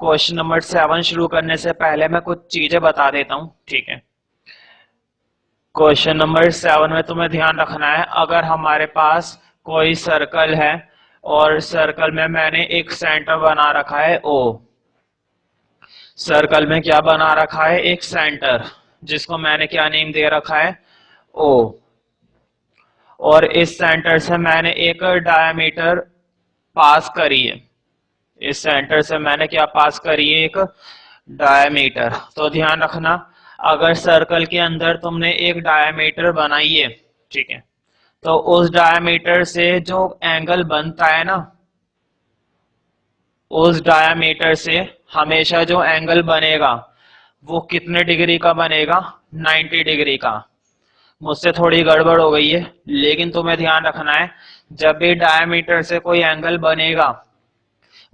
Question number 7 शुरू करने से पहले मैं कुछ चीजें बता देता हूँ, ठीक है। क्वेश्चन नंबर 7 में तुम्हें ध्यान रखना है, अगर हमारे पास कोई सर्कल है और सर्कल में मैंने एक सेंटर बना रखा है ओ। सर्कल में क्या बना रखा है? एक सेंटर, जिसको मैंने क्या नेम दे रखा है? ओ। और इस सेंटर से मैंने एक डायमीटर पास करी है। इस सेंटर से मैंने क्या पास करी है? एक डायमीटर। तो ध्यान रखना, अगर सर्कल के अंदर तुमने एक डायमीटर बनाई है, ठीक है, तो उस डायमीटर से जो एंगल बनता है ना, उस डायमीटर से हमेशा जो एंगल बनेगा वो कितने डिग्री का बनेगा? 90 डिग्री का। मुझसे थोड़ी गड़बड़ हो गई है, लेकिन तुम्हें ध्यान रखना है, जब भी डायमीटर से कोई एंगल बनेगा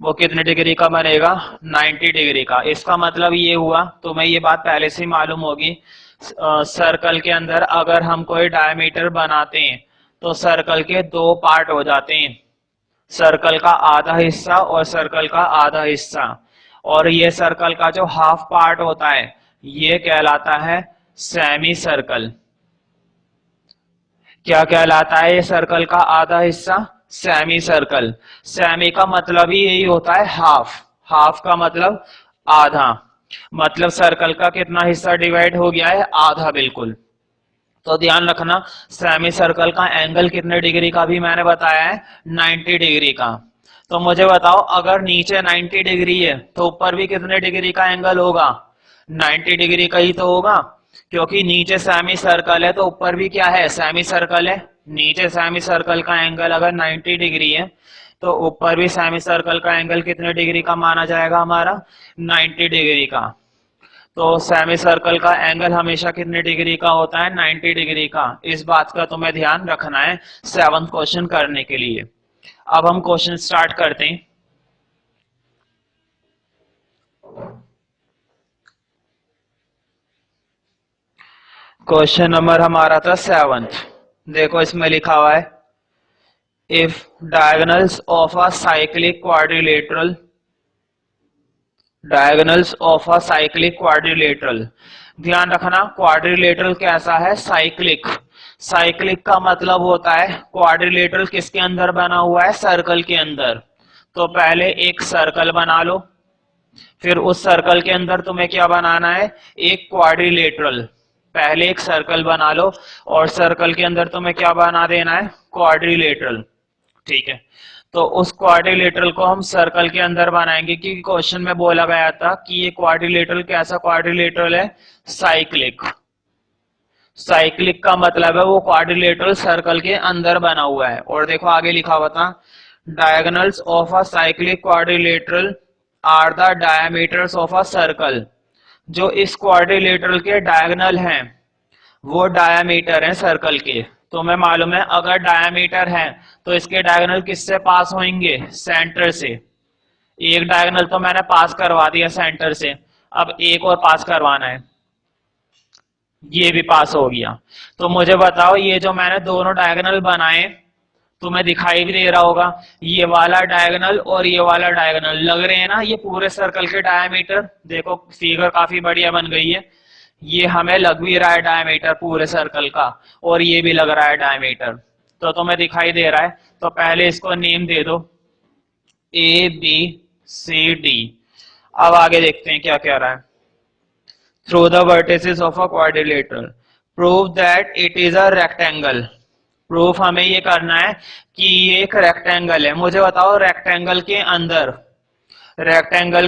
वो कितने डिग्री का बनेगा? 90 डिग्री का। इसका मतलब ये हुआ, तुम्हें ये बात पहले से मालूम होगी, सर्कल के अंदर अगर हम कोई डायमीटर बनाते हैं तो सर्कल के दो पार्ट हो जाते हैं, सर्कल का आधा हिस्सा और सर्कल का आधा हिस्सा। और ये सर्कल का जो हाफ पार्ट होता है ये कहलाता है सेमी सर्कल। क्या कहलाता है ये सर्कल का आधा हिस्सा? Semi circle. सेमी का मतलब ही यही होता है हाफ। हाफ का मतलब आधा। मतलब सर्कल का कितना हिस्सा डिवाइड हो गया है? आधा, बिल्कुल। तो ध्यान रखना, सेमी सर्कल का एंगल कितने डिग्री का भी मैंने बताया है? 90 डिग्री का। तो मुझे बताओ, अगर नीचे 90 डिग्री है तो ऊपर भी कितने डिग्री का एंगल होगा? 90 डिग्री का ही तो होगा, क्योंकि नीचे सेमी सर्कल है तो ऊपर भी क्या है? सेमी सर्कल है। नीचे सेमी सर्कल का एंगल अगर 90 डिग्री है तो ऊपर भी सेमी सर्कल का एंगल कितने डिग्री का माना जाएगा? हमारा 90 डिग्री का। तो सेमी सर्कल का एंगल हमेशा कितने डिग्री का होता है? 90 डिग्री का। इस बात का तुम्हें ध्यान रखना है 7th क्वेश्चन करने के लिए। अब हम क्वेश्चन स्टार्ट करते हैं। क्वेश्चन नंबर हमारा था 7th। देखो इसमें लिखा हुआ है, if diagonals of a cyclic quadrilateral, diagonals of a cyclic quadrilateral. ध्यान रखना, क्वाड्रिलेटरल कैसा है? साइक्लिक। साइक्लिक का मतलब होता है क्वाड्रिलेटरल किसके अंदर बना हुआ है? सर्कल के अंदर। तो पहले एक सर्कल बना लो, फिर उस सर्कल के अंदर तुम्हें क्या बनाना है? एक क्वाड्रिलेटरल। पहले एक सर्कल बना लो और सर्कल के अंदर तुम्हें क्या बना देना है? क्वाड्रिलेटरल, ठीक है। तो उस क्वाड्रिलेटरल को हम सर्कल के अंदर बनाएंगे, क्योंकि क्वेश्चन में बोला गया था कि ये क्वाड्रिलेटरल कैसा क्वाड्रिलेटरल है? साइक्लिक। साइक्लिक का मतलब है वो क्वाड्रिलेटरल सर्कल के अंदर बना हुआ है। और देखो आगे लिखा हुआ था, diagonals of a cyclic quadrilateral are the diameters of a circle. जो इस क्वाड्रिलेटरल के डायगोनल हैं वो डायमीटर हैं सर्कल के। तुम्हें मालूम है, अगर डायमीटर है तो इसके डायगोनल किससे पास होंगे? सेंटर से। एक डायगोनल तो मैंने पास करवा दिया सेंटर से, अब एक और पास करवाना है, ये भी पास हो गया। तो मुझे बताओ, ये जो मैंने दोनों डायगोनल बनाए, तुम्हें दिखाई भी दे रहा होगा, ये वाला डायगोनल और ये वाला डायगोनल लग रहे हैं ना ये पूरे सर्कल के डायमीटर। देखो फिगर काफी बढ़िया बन गई है। ये हमें लग भी रहा है डायमीटर पूरे सर्कल का, और ये भी लग रहा है डायमीटर। तो तुम्हें दिखाई दे रहा है, तो पहले इसको नेम दे दो ए बी सी डी। अब आगे देखते हैं क्या कह रहा है। Through the vertices of a quadrilateral prove that it is a rectangle. Proof हमें ये करना है कि ये एक रेक्टेंगल है। मुझे बताओ, रेक्टेंगल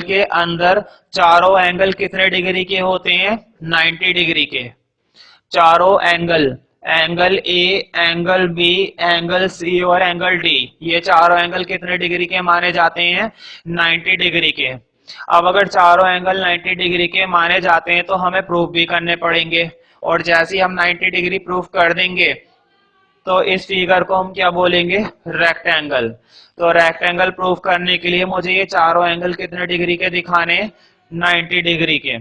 के अंदर चारों एंगल कितने डिग्री के होते हैं? 90 डिग्री के। चारों angle, angle A, angle B, angle C और एंगल डी, ये चारों एंगल कितने डिग्री के माने जाते हैं? 90 डिग्री के। अब अगर चारों एंगल 90 डिग्री के माने जाते हैं तो हमें प्रूफ भी करने पड़ेंगे, और जैसे ही हम 90 डिग्री प्रूफ कर देंगे तो इस फिगर को हम क्या बोलेंगे? रेक्टेंगल। तो रेक्टेंगल प्रूफ करने के लिए मुझे ये चारों एंगल कितने डिग्री के दिखाने? 90 डिग्री के।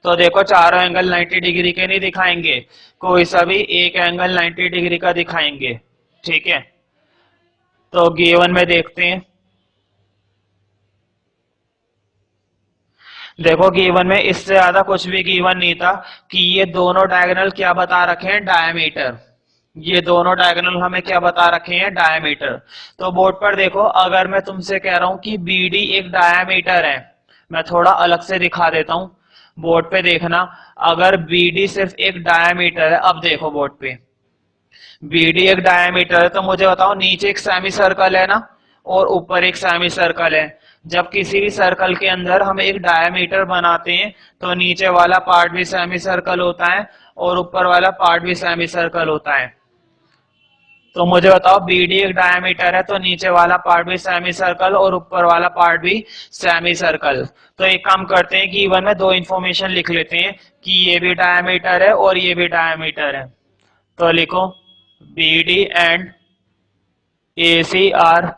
तो देखो चारों एंगल 90 डिग्री के नहीं दिखाएंगे, कोई सा भी एक एंगल 90 डिग्री का दिखाएंगे, ठीक है। तो गिवन में देखते हैं, देखो गिवन में इससे ज्यादा कुछ भी गिवन नहीं था कि ये दोनों डायगोनल क्या बता रखे हैं, डायमीटर। ये दोनों डायगोनल हमें क्या बता रखे हैं, डायमीटर। तो बोर्ड पर देखो, अगर मैं तुमसे कह रहा हूं कि बीडी एक डायमीटर है, मैं थोड़ा अलग से दिखा देता हूं, बोर्ड पे देखना। अगर बीडी सिर्फ एक डायमीटर है, अब देखो बोर्ड पे, बीडी एक डायमीटर है, तो मुझे बताओ नीचे एक सेमी सर्कल है ना, और ऊपर एक सेमी सर्कल है। जब किसी भी सर्कल के अंदर हम एक डायमीटर बनाते हैं तो नीचे वाला पार्ट भी सेमी सर्कल होता है और ऊपर वाला पार्ट भी सेमी सर्कल होता है। तो मुझे बताओ बीडी एक डायमीटर है तो नीचे वाला पार्ट भी सेमी सर्कल और ऊपर वाला पार्ट भी सेमी सर्कल। तो एक काम करते हैं कि इवन में दो इंफॉर्मेशन लिख लेते हैं कि ये भी डायमीटर है और ये भी डायमीटर है। तो लिखो BD and AC are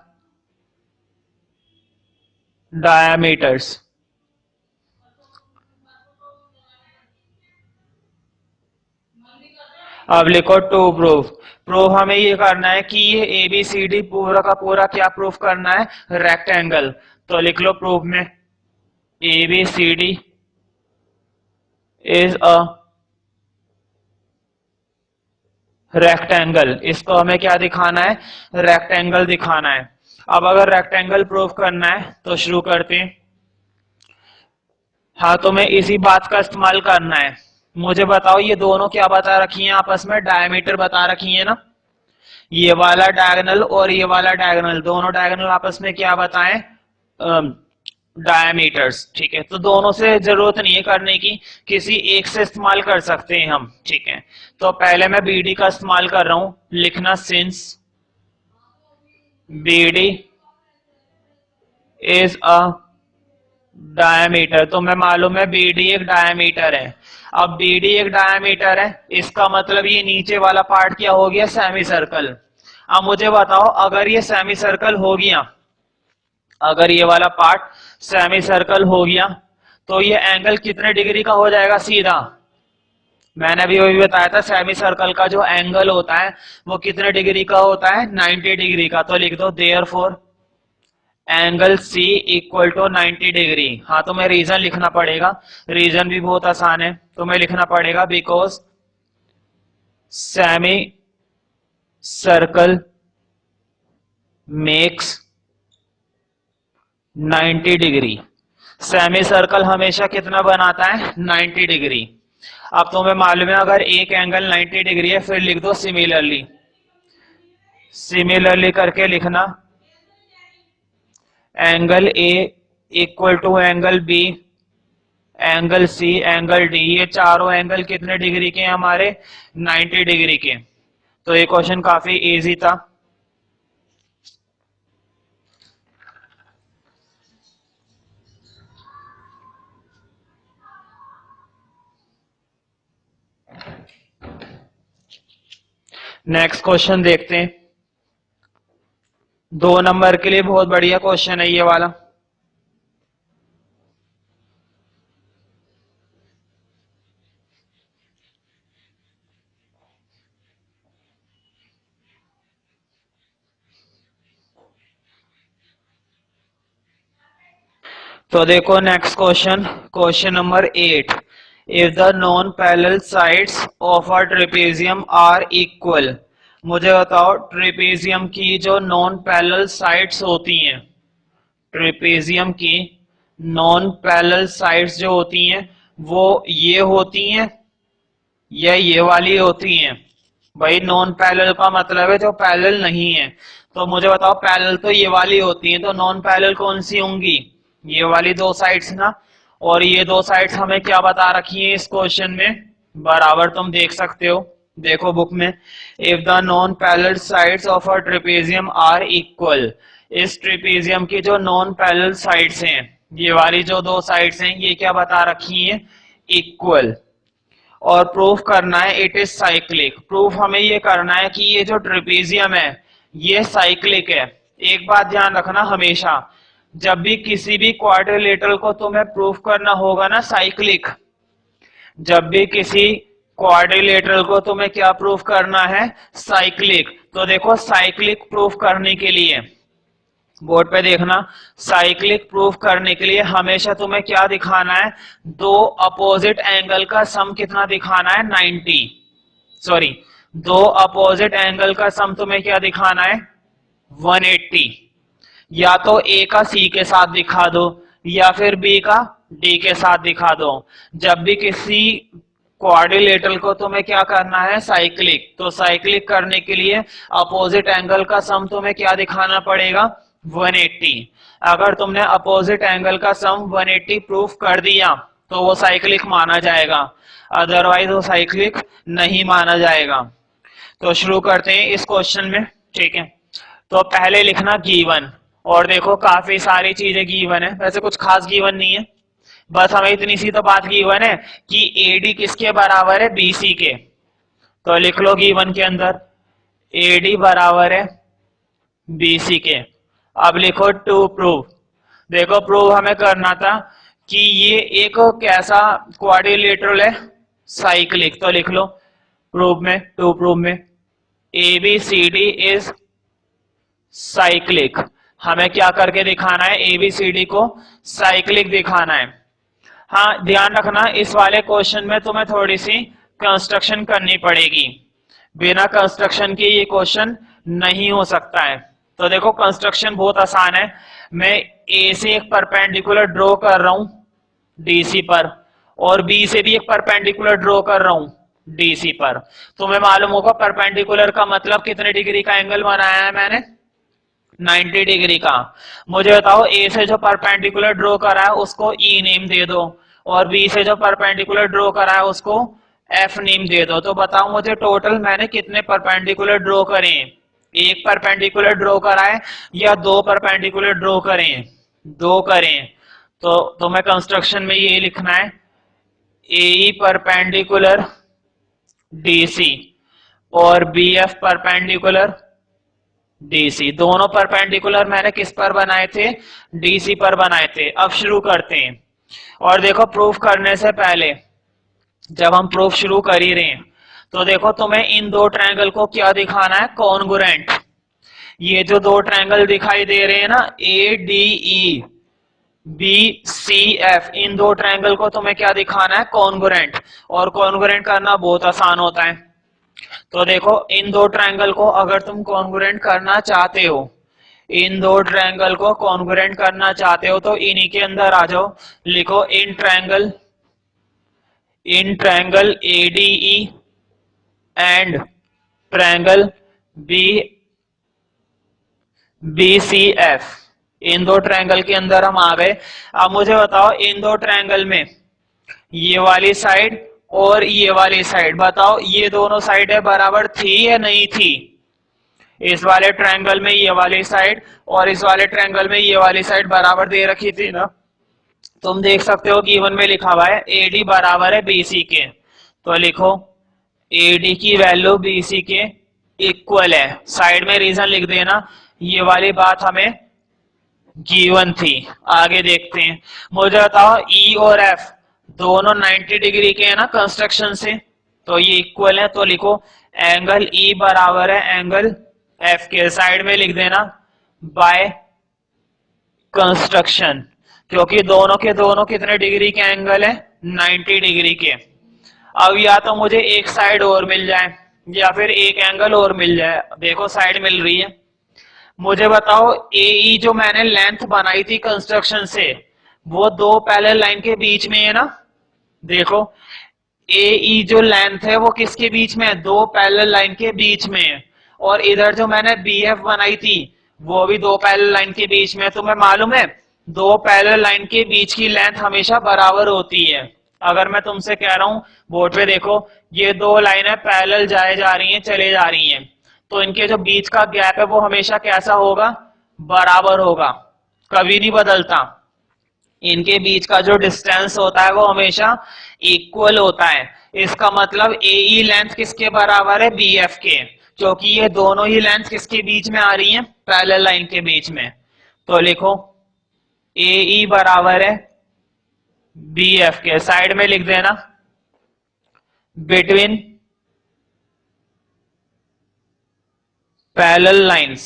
diameters. अब लिखो टू प्रूफ। प्रूफ हमें ये करना है कि ये एबीसीडी पूरा का पूरा क्या प्रूफ करना है, रेक्टेंगल। तो लिख लो प्रूफ में एबीसीडी इज अ रेक्टेंगल। इसको हमें क्या दिखाना है, रेक्टेंगल दिखाना है। अब अगर रेक्टेंगल प्रूफ करना है तो शुरू करते हैं। हाँ, तुम्हें इसी बात का इस्तेमाल करना है। मुझे बताओ ये दोनों क्या बता रखी हैं, आपस में डायमीटर बता रखी है ना। ये वाला डायगोनल और ये वाला डायगोनल, दोनों डायगोनल आपस में क्या बताएं, डायमीटर्स। ठीक है, तो दोनों से जरूरत नहीं है करने की, किसी एक से इस्तेमाल कर सकते हैं हम। ठीक है, तो पहले मैं बीडी का इस्तेमाल कर रहा हूं, लिखना since BD is a diameter. तो मैं मालूम है बीडी एक डायमीटर है। अब बीडी एक डायमीटर है, इसका मतलब ये नीचे वाला पार्ट क्या हो गया, सेमी सर्कल। अब मुझे बताओ अगर ये सेमी सर्कल हो गया, अगर ये वाला पार्ट सेमी सर्कल हो गया तो ये एंगल कितने डिग्री का हो जाएगा, सीधा। मैंने भी वही बताया था, सेमी सर्कल का जो एंगल होता है वो कितने डिग्री का होता है, 90 डिग्री का। तो लिख दो therefore angle C equal to 90 degree. हाँ, तुम्हें रीजन लिखना पड़ेगा, रीजन भी बहुत आसान है, तुम्हें लिखना पड़ेगा because semi circle makes 90 degree. Semi circle हमेशा कितना बनाता है, 90 डिग्री। अब तुम्हें मालूम है अगर एक एंगल 90 डिग्री है, फिर लिख दो सिमिलरली। सिमिलरली करके लिखना angle A equal to angle B, angle C, angle D. ये चारों एंगल कितने डिग्री के हैं हमारे, 90 डिग्री के। तो ये क्वेश्चन काफी इजी था। नेक्स्ट क्वेश्चन देखते हैं। 2 नंबर के लिए बहुत बढ़िया क्वेश्चन है ये वाला। तो देखो next question, question number 8। If the non parallel sides of a trapezium are equal. मुझे बताओ ट्रेपेजियम की जो नॉन पैरेलल साइड्स होती हैं, ट्रेपेजियम की नॉन पैरेलल साइड्स जो होती हैं वो ये होती हैं या ये वाली होती हैं। भाई नॉन पैरेलल का मतलब है जो पैरेलल नहीं है, तो मुझे बताओ पैरेलल तो ये वाली होती है, तो नॉन पैरेलल कौन सी होंगी, ये वाली दो साइड्स ना। और ये दो साइड्स हमें क्या बता रखी है इस क्वेश्चन में, बराबर तुम देख सकते हो, देखो बुक में। If the non parallel sides of a trapezium are equal. इस ट्रेपेजियम की जो नॉन पैरेलल साइड्स हैं, ये वाली जो दो साइड्स हैं, ये क्या बता रखी हैं, इक्वल। और प्रूफ करना है इट इज साइक्लिक। प्रूफ हमें ये करना है कि ये जो ट्रेपेजियम है ये साइक्लिक है। एक बात ध्यान रखना हमेशा, जब भी किसी भी क्वाड्रिलेटरल को तुम्हें प्रूफ करना होगा ना साइक्लिक, जब भी किसी क्वाड्रिलेटरल को तुम्हें क्या प्रूफ करना है, साइक्लिक। तो देखो साइक्लिक प्रूफ करने के लिए बोर्ड पे देखना, साइक्लिक प्रूफ करने के लिए हमेशा तुम्हें क्या दिखाना है, दो अपोजिट एंगल का सम कितना दिखाना है, 90, सॉरी, दो अपोजिट एंगल का सम तुम्हें क्या दिखाना है, 180। या तो ए का सी के साथ दिखा दो या फिर बी का डी के साथ दिखा दो। जब भी किसी क्वाड्रिलेटरल को तुम्हें क्या करना है, साइक्लिक, तो साइक्लिक करने के लिए अपोजिट एंगल का सम तुम्हें क्या दिखाना पड़ेगा, 180। अगर तुमने अपोजिट एंगल का सम 180 प्रूफ कर दिया तो वो साइक्लिक माना जाएगा, अदरवाइज वो साइक्लिक नहीं माना जाएगा। तो शुरू करते हैं इस क्वेश्चन में, ठीक है। तो पहले लिखना गिवन, और देखो काफी सारी चीजें गिवन है, वैसे कुछ खास गिवन नहीं है, बस हमें इतनी सी तो बात गिवन है कि एडी किसके बराबर है, बीसी के। तो लिख लो गिवन के अंदर एडी बराबर है बीसी के। अब लिखो टू प्रूव, देखो प्रूव हमें करना था कि ये एक कैसा क्वाड्रिलेटरल है, साइक्लिक। तो लिख लो प्रूव में, टू प्रूव में एबीसीडी इज साइक्लिक। हमें क्या करके दिखाना है, एबीसीडी को साइक्लिक दिखाना है। हाँ ध्यान रखना, इस वाले क्वेश्चन में तुम्हें थोड़ी सी कंस्ट्रक्शन करनी पड़ेगी, बिना कंस्ट्रक्शन के ये क्वेश्चन नहीं हो सकता है। तो देखो कंस्ट्रक्शन बहुत आसान है, मैं ए से एक परपेंडिकुलर ड्रॉ कर रहा हूं डीसी पर, और बी से भी एक परपेंडिकुलर ड्रॉ कर रहा हूं डीसी पर। तुम्हें मालूम होगा परपेंडिकुलर का मतलब कितने डिग्री का एंगल बनाया है मैंने, 90 डिग्री का। मुझे बताओ ए से जो परपेंडिकुलर ड्रॉ करा है उसको ई नेम दे दो, और बी से जो परपेंडिकुलर ड्रॉ करा है उसको एफ नेम दे दो। तो बताओ मुझे टोटल मैंने कितने परपेंडिकुलर ड्रॉ करे, एक परपेंडिकुलर ड्रॉ करा है या दो परपेंडिकुलर ड्रॉ करें, दो करें। तो तुम्हें कंस्ट्रक्शन में ये लिखना है ए परपेंडिकुलर डीसी और बी एफ परपेंडिकुलर डीसी। दोनों परपेंडिकुलर मैंने किस पर बनाए थे, डीसी पर बनाए थे। अब शुरू करते हैं, और देखो प्रूफ करने से पहले जब हम प्रूफ शुरू कर ही रहे हैं तो देखो तुम्हें इन दो ट्रायंगल को क्या दिखाना है, कॉन्ग्रुएंट। ये जो दो ट्रायंगल दिखाई दे रहे हैं ना, A D E B C F, इन दो ट्रायंगल को तुम्हें क्या दिखाना है, कॉन्ग्रुएंट। और कॉन्ग्रुएंट करना बहुत आसान होता है। तो देखो इन दो ट्रायंगल को अगर तुम कॉन्ग्रुएंट करना चाहते हो, इन दो ट्रायंगल को कॉन्ग्रुएंट करना चाहते हो तो इन्हीं के अंदर आ जाओ, लिखो इन triangle ADE and triangle B BCF. इन दो ट्रायंगल के अंदर हम आ गए। अब मुझे बताओ इन दो ट्रायंगल में ये वाली साइड और ये वाली साइड, बताओ ये दोनों साइडें बराबर थी या नहीं थी। इस वाले ट्रायंगल में ये वाली साइड और इस वाले ट्रायंगल में ये वाली साइड बराबर दे रखी थी ना। तुम देख सकते हो गिवन में लिखा हुआ है एडी बराबर है बीसी के, तो लिखो एडी की वैल्यू बीसी के इक्वल है। साइड में रीजन लिख देना, ये वाली बात हमें गिवन थी। आगे देखते हैं, मुझे बताओ ई और एफ दोनों 90 डिग्री के हैं ना कंस्ट्रक्शन से, तो ये इक्वल है। तो लिखो एंगल ई बराबर है एंगल एफ के, साइड में लिख देना बाय कंस्ट्रक्शन, क्योंकि दोनों के दोनों कितने डिग्री के एंगल है, 90 डिग्री के। अब या तो मुझे एक साइड और मिल जाए या फिर एक एंगल और मिल जाए। देखो साइड मिल रही है। मुझे बताओ एई जो मैंने लेंथ बनाई थी कंस्ट्रक्शन से, वो दो पैरेलल लाइन के बीच में है ना। देखो एई जो लेंथ है वो किसके बीच में है, दो पैरेलल लाइन के बीच में है। और इधर जो मैंने बीएफ बनाई थी वो भी दो पैरेलल लाइन के बीच में है। तुम्हें मालूम है दो पैरेलल लाइन के बीच की लेंथ हमेशा बराबर होती है। अगर मैं तुमसे कह रहा हूं बोर्ड पे देखो ये दो लाइनें पैरेलल जाए जा रही हैं, चले जा रही हैं, तो इनके जो बीच का गैप है वो हमेशा कैसा होगा, बराबर होगा, कभी नहीं बदलता। इनके बीच का जो डिस्टेंस होता है वो हमेशा इक्वल होता है। इसका मतलब एई लेंथ किसके बराबर है, बीएफ के, क्योंकि ये दोनों ही लेंथ किसके बीच में आ रही हैं, पैरेलल लाइन के बीच में। तो लिखो एई बराबर है बीएफ के, साइड में लिख देना बिटवीन पैरेलल लाइंस,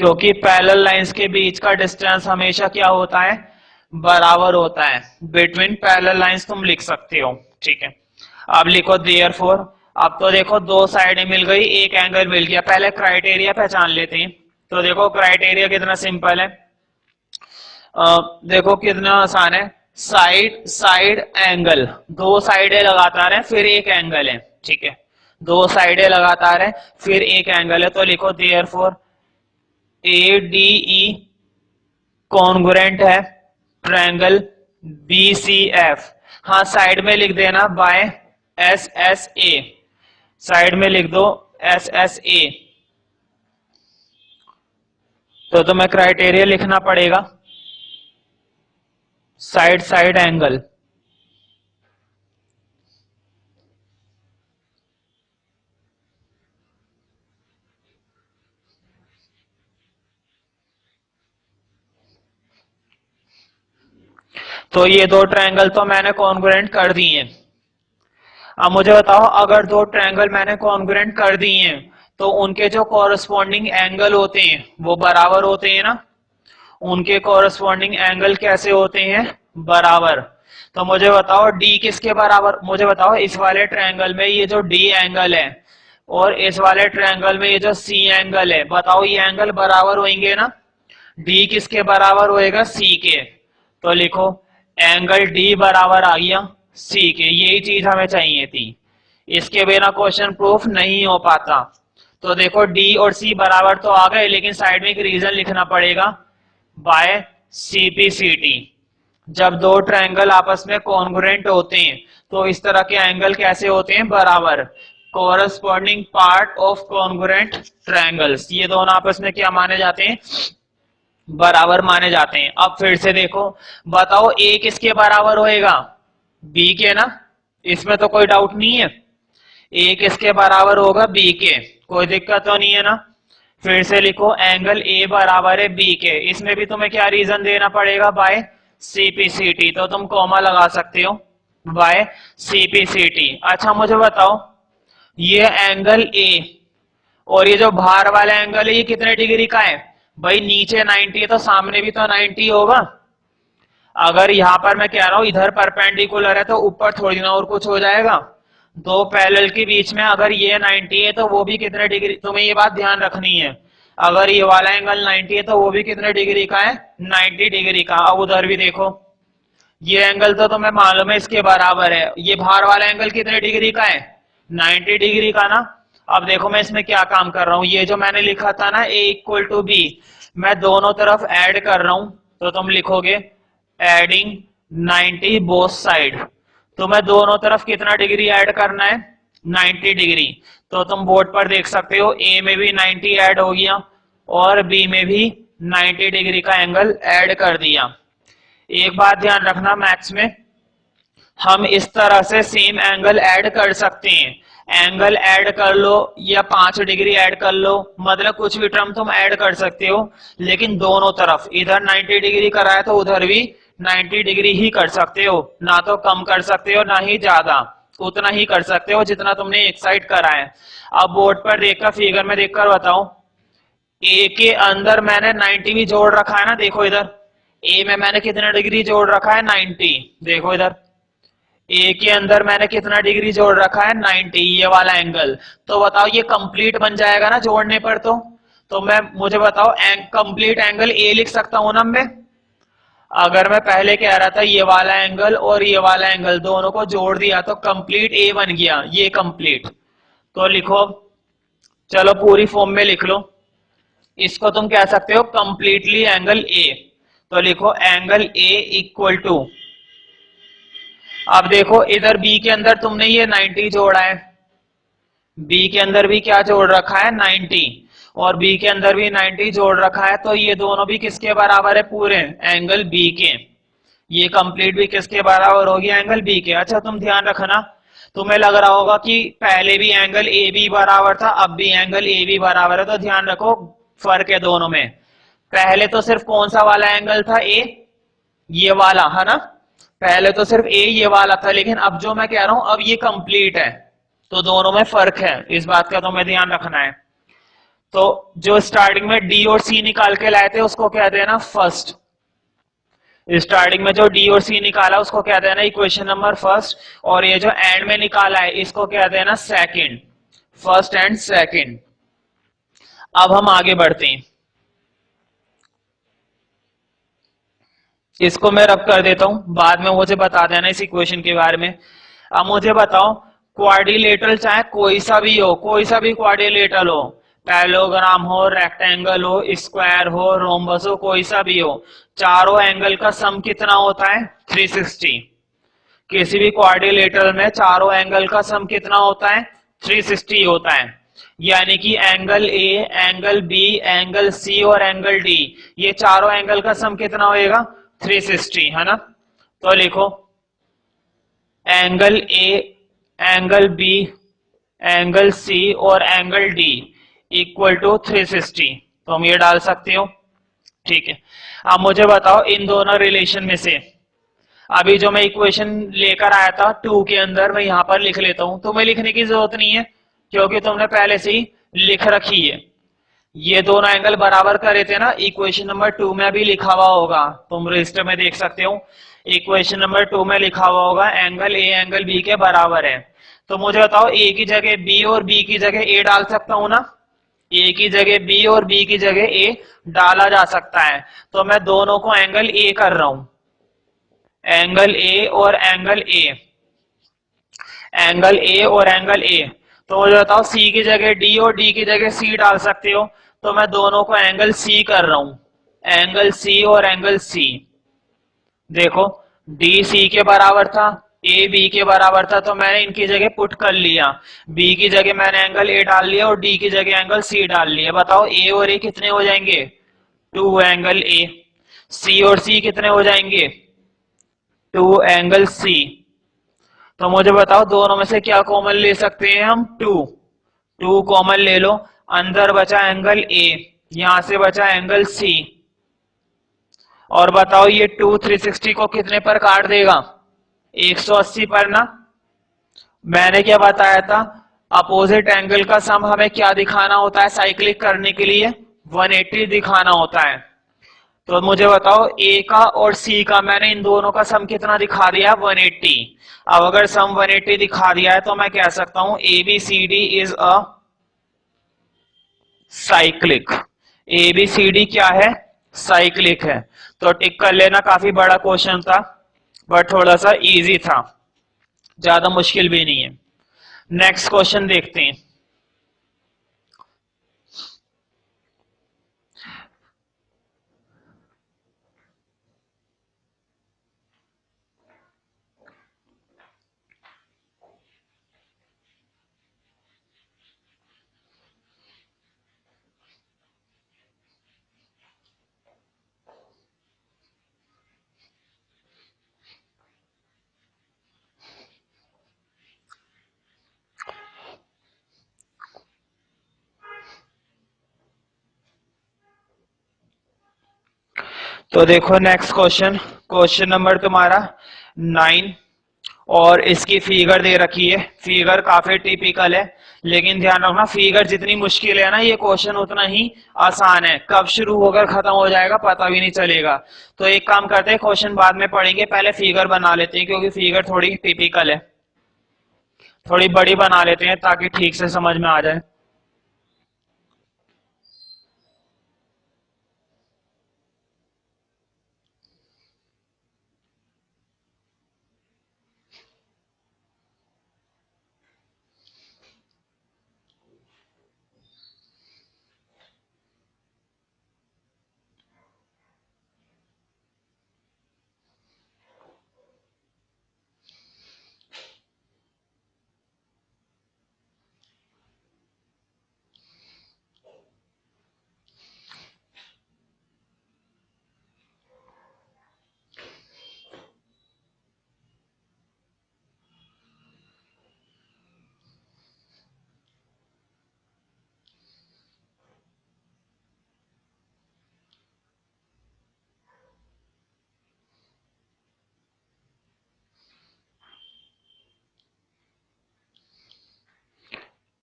क्योंकि पैरेलल लाइंस के बीच का डिस्टेंस हमेशा क्या होता है, बराबर होता है। बिटवीन पैरेलल लाइंस तुम लिख सकते हो, ठीक है। अब लिखो देयरफॉर। अब तो देखो दो साइडें मिल गई, एक एंगल मिल गया। पहले क्राइटेरिया पहचान लेते हैं। तो देखो क्राइटेरिया कितना सिंपल है, देखो कितना आसान है। साइड साइड एंगल, दो साइडें लगातार है फिर एक एंगल है, ठीक है। दो साइडें लगातार है फिर एक एंगल है, तो लिखो देयरफॉर ए डी ई कॉन्ग्रुएंट है ट्रायंगल बी सी एफ। हाँ साइड में लिख देना by S S A, side में लिख दो एस एस ए। तो तुम्हें क्राइटेरिया लिखना पड़ेगा साइड साइड एंगल। तो ये दो ट्रायंगल तो मैंने कॉन्ग्रुएंट कर दिए। अब मुझे बताओ अगर दो ट्रायंगल मैंने कॉन्ग्रुएंट कर दिए हैं तो उनके जो कॉरस्पॉन्डिंग एंगल होते हैं वो बराबर होते हैं ना। उनके कॉरस्पॉन्डिंग एंगल कैसे होते हैं, बराबर। तो मुझे बताओ डी किसके बराबर, मुझे बताओ इस वाले ट्रायंगल में ये जो डी एंगल है और इस वाले ट्रायंगल में ये जो सी एंगल है, बताओ ये एंगल बराबर होंगे ना। डी किसके बराबर होएगा, सी के। तो लिखो एंगल डी बराबर आ गया सी के। यही चीज हमें चाहिए थी, इसके बिना क्वेश्चन प्रूफ नहीं हो पाता। तो देखो डी और सी बराबर तो आ गए, लेकिन साइड में एक रीजन लिखना पड़ेगा बाय सीपीसीटी। जब दो ट्रायंगल आपस में कॉन्ग्रुएंट होते हैं तो इस तरह के एंगल कैसे होते हैं, बराबर। Corresponding part of congruent triangles, ये दोनों आपस में क्या माने जाते हैं, बराबर माने जाते हैं। अब फिर से देखो, बताओ ए किसके बराबर होएगा, बी के ना, इसमें तो कोई डाउट नहीं है। ए किसके बराबर होगा, बी के, कोई दिक्कत तो नहीं है ना। फिर से लिखो एंगल ए बराबर है बी के। इसमें भी तुम्हें क्या रीजन देना पड़ेगा, बाय सीपीसीटी। तो तुम कॉमा लगा सकते हो बाय सीपीसीटी। अच्छा मुझे बताओ ये एंगल ए और ये जो बाहर वाला एंगल है ये कितने डिग्री का है, भाई नीचे 90 है तो सामने भी तो 90 होगा। अगर यहां पर मैं कह रहा हूं इधर परपेंडिकुलर है तो ऊपर थोड़ी ना और कुछ हो जाएगा। दो पैरेलल के बीच में अगर ये 90 है तो वो भी कितने डिग्री, तुम्हें ये बात ध्यान रखनी है। अगर ये वाला एंगल 90 है तो वो भी कितने डिग्री का है, 90 डिग्री का। अब उधर भी देखो ये एंगल तो तुम्हें मालूम है इसके बराबर है। ये बाहर वाला एंगल कितने डिग्री का है, 90 डिग्री का ना। अब देखो मैं इसमें क्या काम कर रहा हूं, ये जो मैंने लिखा था ना ए इक्वल टू बी, मैं दोनों तरफ ऐड कर रहा हूं। तो तुम लिखोगे एडिंग 90 बोथ साइड। तो मैं दोनों तरफ कितना डिग्री ऐड करना है, 90 डिग्री। तो तुम बोर्ड पर देख सकते हो ए में भी 90 ऐड हो गया और बी में भी 90 डिग्री का एंगल ऐड कर दिया। एक बात ध्यान रखना, मैथ्स में हम इस तरह से सेम एंगल ऐड कर सकते हैं। एंगल ऐड कर लो या 5 डिग्री ऐड कर लो, मतलब कुछ भी टर्म तुम ऐड कर सकते हो, लेकिन दोनों तरफ इधर 90 डिग्री करा है तो उधर भी 90 डिग्री ही कर सकते हो। ना तो कम कर सकते हो ना ही ज्यादा, उतना ही कर सकते हो जितना तुमने एक साइड करा है। अब बोर्ड पर देखकर फिगर में देखकर बताओ, ए के अंदर मैंने 90 भी जोड़ रखा है ना। देखो इधर ए में मैंने कितना डिग्री जोड़ रखा है, 90। देखो इधर ए के अंदर मैंने कितना डिग्री जोड़ रखा है, 90, ये वाला एंगल। तो बताओ ये कंप्लीट बन जाएगा ना जोड़ने पर। तो मैं, मुझे बताओ कंप्लीट एंगल ए लिख सकता हूं ना मैं। अगर मैं पहले कह रहा था ये वाला एंगल और ये वाला एंगल दोनों को जोड़ दिया तो कंप्लीट ए बन गया, ये कंप्लीट। तो लिखो, चलो पूरी फॉर्म में लिख लो, इसको तुम कह सकते हो कंप्लीटली एंगल ए। तो लिखो एंगल ए इक्वल टू, अब देखो इधर बी के अंदर तुमने ये 90 जोड़ा है, बी के अंदर भी क्या जोड़ रखा है, 90, और बी के अंदर भी 90 जोड़ रखा है। तो ये दोनों भी किसके बराबर है, पूरे एंगल बी के। ये कंप्लीट भी किसके बराबर हो गया, एंगल बी के। अच्छा तुम ध्यान रखना, तुम्हें लग रहा होगा कि पहले भी एंगल ए बी बराबर था अब भी एंगल ए बी बराबर है। तो ध्यान रखो फर्क है दोनों में। पहले तो सिर्फ कौन सा वाला एंगल था, ए, ये वाला है ना। पहले तो सिर्फ ए ये वाला था, लेकिन अब जो मैं कह रहा हूं अब ये कंप्लीट है। तो दोनों में फर्क है, इस बात का तुम्हें ध्यान रखना है। तो जो स्टार्टिंग में डी और सी निकाल के लाए थे उसको क्या देना फर्स्ट, स्टार्टिंग में जो डी और सी निकाला उसको क्या देना इक्वेशन नंबर फर्स्ट, और ये जो एंड में निकाला है इसको क्या देना सेकंड, फर्स्ट एंड सेकंड। अब हम आगे बढ़ते हैं, इसको मैं रब कर देता हूं, बाद में मुझे बता देना इस इक्वेशन के बारे में। अब मुझे बताओ क्वाड्रिलेटरल चाहे कोई सा भी हो, कोई सा भी क्वाड्रिलेटरल हो, पैरेललोग्राम हो, रेक्टेंगल हो, स्क्वायर हो, रोम्बस हो, कोई सा भी हो, चारों एंगल का सम कितना होता है 360। किसी भी क्वाड्रिलेटरल में चारों एंगल का सम कितना होता है 360 होता है। यानी कि angle A, angle B, angle C और एंगल डी, ये चारों एंगल का सम कितना होएगा 360, है ना। तो लिखो angle A, angle B, angle C और एंगल डी इक्वल टू 360, तो हम ये डाल सकते हो। ठीक है, अब मुझे बताओ इन दोनों रिलेशन में से अभी जो मैं इक्वेशन लेकर आया था टू के अंदर, मैं यहां पर लिख लेता हूं, तुम्हें लिखने की जरूरत नहीं है क्योंकि तुमने पहले से ही लिख रखी है। ये दोनों एंगल बराबर करे थे ना, इक्वेशन नंबर टू में भी लिखा हुआ होगा, तुम रजिस्टर में देख सकते हो, इक्वेशन नंबर टू में लिखा हुआ होगा एंगल ए एंगल बी के बराबर है। तो मुझे बताओ ए की जगह बी और बी की जगह ए डाल सकता हूं ना, ए की जगह बी और बी की जगह ए डाला जा सकता है। तो मैं दोनों को एंगल ए कर रहा हूं, एंगल ए और एंगल ए, एंगल ए और एंगल ए। तो मुझे बताओ सी की जगह डी और डी की जगह सी डाल सकते हो, तो मैं दोनों को एंगल सी कर रहा हूं, एंगल सी और एंगल सी। देखो डी सी के बराबर था, ए बी के बराबर था, तो मैंने इनकी जगह पुट कर लिया, बी की जगह मैंने एंगल ए डाल लिया और डी की जगह एंगल सी डाल लिया। बताओ ए और ए कितने हो जाएंगे 2 एंगल ए, सी और सी कितने हो जाएंगे 2 एंगल सी। तो मुझे बताओ दोनों में से क्या कॉमन ले सकते हैं हम 2, 2 कॉमन ले लो, अंदर बचा एंगल ए, यहां से बचा एंगल सी, और बताओ ये 2 360 को कितने पर काट देगा 180 पर ना। मैंने क्या बताया था अपोजिट एंगल का सम हमें क्या दिखाना होता है साइक्लिक करने के लिए 180 दिखाना होता है। तो मुझे बताओ ए का और सी का मैंने इन दोनों का सम कितना दिखा दिया 180। अब अगर सम 180 दिखा दिया है तो मैं कह सकता हूं A B C D is a cyclic, A B C D क्या है साइक्लिक है। तो टिक कर लेना, काफी बड़ा क्वेश्चन था बट थोड़ा सा इजी था, ज्यादा मुश्किल भी नहीं है। नेक्स्ट क्वेश्चन देखते हैं। तो देखो नेक्स्ट क्वेश्चन, क्वेश्चन नंबर तुम्हारा 9, और इसकी फिगर दे रखी है, फिगर काफी टिपिकल है, लेकिन ध्यान रखना फिगर जितनी मुश्किल है ना ये क्वेश्चन उतना ही आसान है, कब शुरू होकर खत्म हो जाएगा पता भी नहीं चलेगा। तो एक काम करते हैं क्वेश्चन बाद में पढ़ेंगे, पहले फिगर बना लेते हैं क्योंकि फिगर थोड़ी टिपिकल है, थोड़ी बड़ी बना लेते हैं ताकि ठीक से समझ में आ जाए।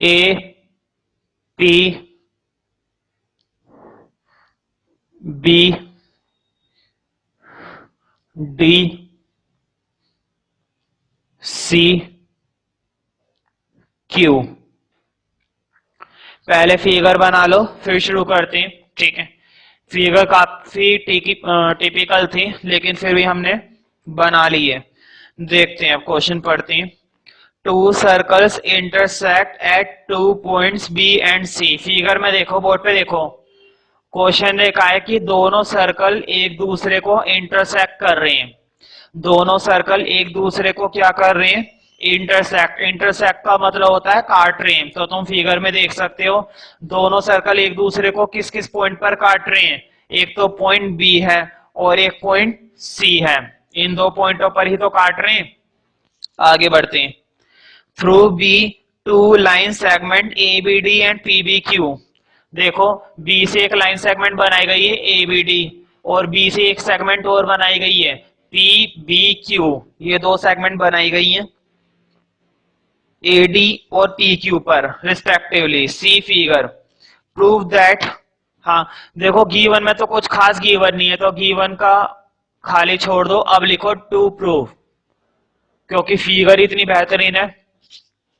A P B D C Q. पहले फिगर बना लो फिर शुरू करते हैं, ठीक है। फिगर काफी टिपिकल थी लेकिन फिर भी हमने बना ली है। देखते हैं अब क्वेश्चन पढ़ते हैं। Two circles intersect at 2 points B and C. Figure में देखो, बोर्ड पे देखो, क्वेश्चन ने कहा है कि दोनों सर्कल एक दूसरे को इंटरसेक्ट कर रहे हैं। दोनों सर्कल एक दूसरे को क्या कर रहे हैं? इंटरसेक्ट। इंटरसेक्ट का मतलब होता है काट रहे हैं। तो तुम फिगर में देख सकते हो दोनों सर्कल एक दूसरे को किस किस पॉइंट पर काट रहे हैं। एक तो पॉइंट बी है और एक पॉइंट सी है। इन दो पॉइंटों पर ही तो काट रहे हैं। आगे बढ़ते हैं। Through B two line segment A B D and P B Q. देखो बी से एक लाइन सेगमेंट बनाई गई है ए बी डी, और बी से एक सेगमेंट और बनाई गई है पी बी क्यू। ये दो सेगमेंट बनाई गई हैं ए डी और पी क्यू पर respectively. See figure. Prove that. हाँ देखो गिवन में तो कुछ खास गिवन नहीं है तो गिवन का खाली छोड़ दो। अब लिखो टू प्रूव, क्योंकि फिगर इतनी बेहतरीन है,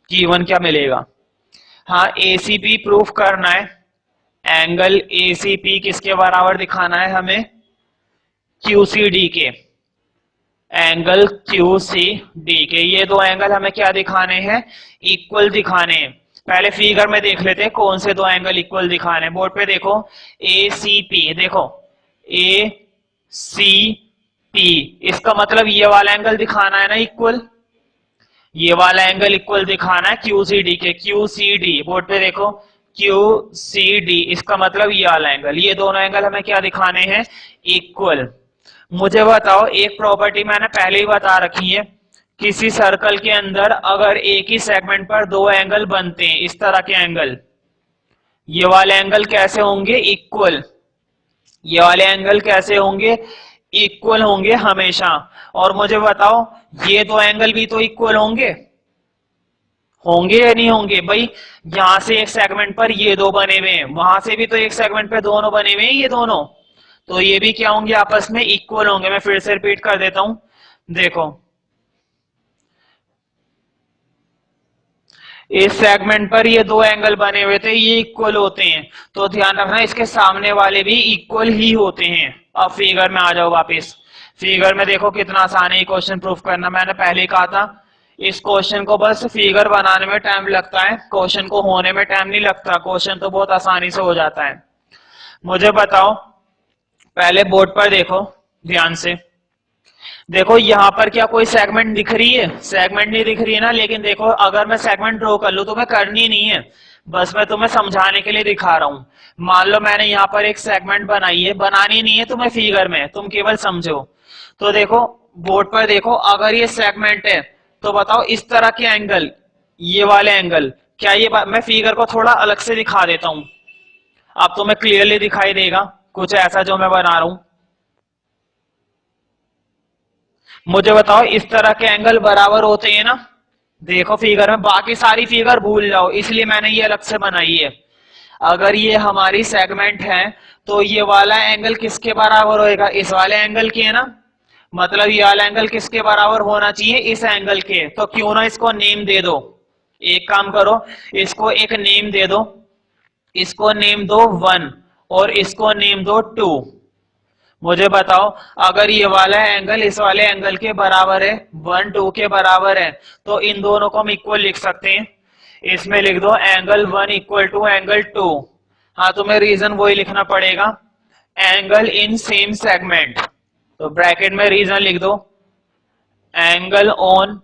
गिवन क्या मिलेगा। हाँ एसीपी प्रूफ करना है। एंगल एसीपी किसके बराबर दिखाना है हमें? क्यूसीडी के। एंगल क्यूसीडी के। ये दो एंगल हमें क्या दिखाने हैं? इक्वल दिखाने हैं। पहले फिगर में देख लेते हैं कौन से दो एंगल इक्वल दिखाने हैं। बोर्ड पे देखो एसीपी, देखो एसीपी, इसका मतलब ये वाला एंगल दिखाना है ना इक्वल। ये वाला एंगल इक्वल दिखाना है क्यूसीडी के। क्यूसीडी बोर्ड पे देखो क्यूसीडी, इसका मतलब ये वाला एंगल। ये दोनों एंगल हमें क्या दिखाने हैं? इक्वल। मुझे बताओ, एक प्रॉपर्टी मैंने पहले ही बता रखी है, किसी सर्कल के अंदर अगर एक ही सेगमेंट पर दो एंगल बनते हैं, इस तरह के एंगल, ये वाले एंगल कैसे होंगे? इक्वल। ये वाले एंगल कैसे होंगे? इक्वल होंगे हमेशा। और मुझे बताओ ये दो एंगल भी तो इक्वल होंगे, होंगे या नहीं होंगे? भाई यहां से एक सेगमेंट पर ये दो बने हुए हैं, वहां से भी तो एक सेगमेंट पे दोनों बने हुए हैं ये दोनों, तो ये भी क्या होंगे? आपस में इक्वल होंगे। मैं फिर से रिपीट कर देता हूं, देखो इस सेगमेंट पर ये दो एंगल बने हुए थे, ये इक्वल होते हैं, तो ध्यान रखना इसके सामने वाले भी इक्वल ही होते हैं। अब फिगर में आ जाओ वापस। फिगर में देखो कितना आसान है क्वेश्चन प्रूफ करना। मैंने पहले ही कहा था इस क्वेश्चन को बस फिगर बनाने में टाइम लगता है, क्वेश्चन को होने में टाइम नहीं लगता। क्वेश्चन तो बहुत आसानी से हो जाता है। मुझे बताओ, पहले बोर्ड पर देखो ध्यान से, देखो यहां पर क्या कोई सेगमेंट दिख रही है? सेगमेंट नहीं दिख रही है ना। लेकिन देखो अगर मैं सेगमेंट ड्रॉ कर लूं तो मैं करनी नहीं है, बस मैं तुम्हें समझाने के लिए दिखा रहा हूं। मान लो मैंने यहाँ पर एक सेगमेंट बनाई है, बनानी नहीं है तुम्हें फिगर में, तुम केवल समझो। तो देखो बोर्ड पर देखो, अगर ये सेगमेंट है तो बताओ इस तरह के एंगल, ये वाले एंगल, क्या ये मैं फिगर को थोड़ा अलग से दिखा देता हूं, अब तुम्हें क्लियरली दिखाई देगा कुछ ऐसा जो मैं बना रहा हूं। मुझे बताओ इस तरह के एंगल बराबर होते हैं ना? देखो फिगर में, बाकी सारी फिगर भूल जाओ, इसलिए मैंने ये अलग से बनाई है। अगर ये हमारी सेगमेंट है तो ये वाला एंगल किसके बराबर होएगा? इस वाले एंगल के, है ना। मतलब ये वाला एंगल किसके बराबर होना चाहिए? इस एंगल के। तो क्यों ना इसको नेम दे दो। एक काम करो, इसको एक नेम दे दो। इसको नेम दो 1 और इसको नेम दो 2। मुझे बताओ अगर ये वाला एंगल इस वाले एंगल के बराबर है, 1 2 के बराबर है, तो इन दोनों को हम इक्वल लिख सकते हैं। इसमें लिख दो एंगल 1 इक्वल टू एंगल 2। हाँ तुम्हें रीजन वही लिखना पड़ेगा, एंगल इन सेम सेगमेंट। तो ब्रैकेट में रीजन लिख दो, एंगल ऑन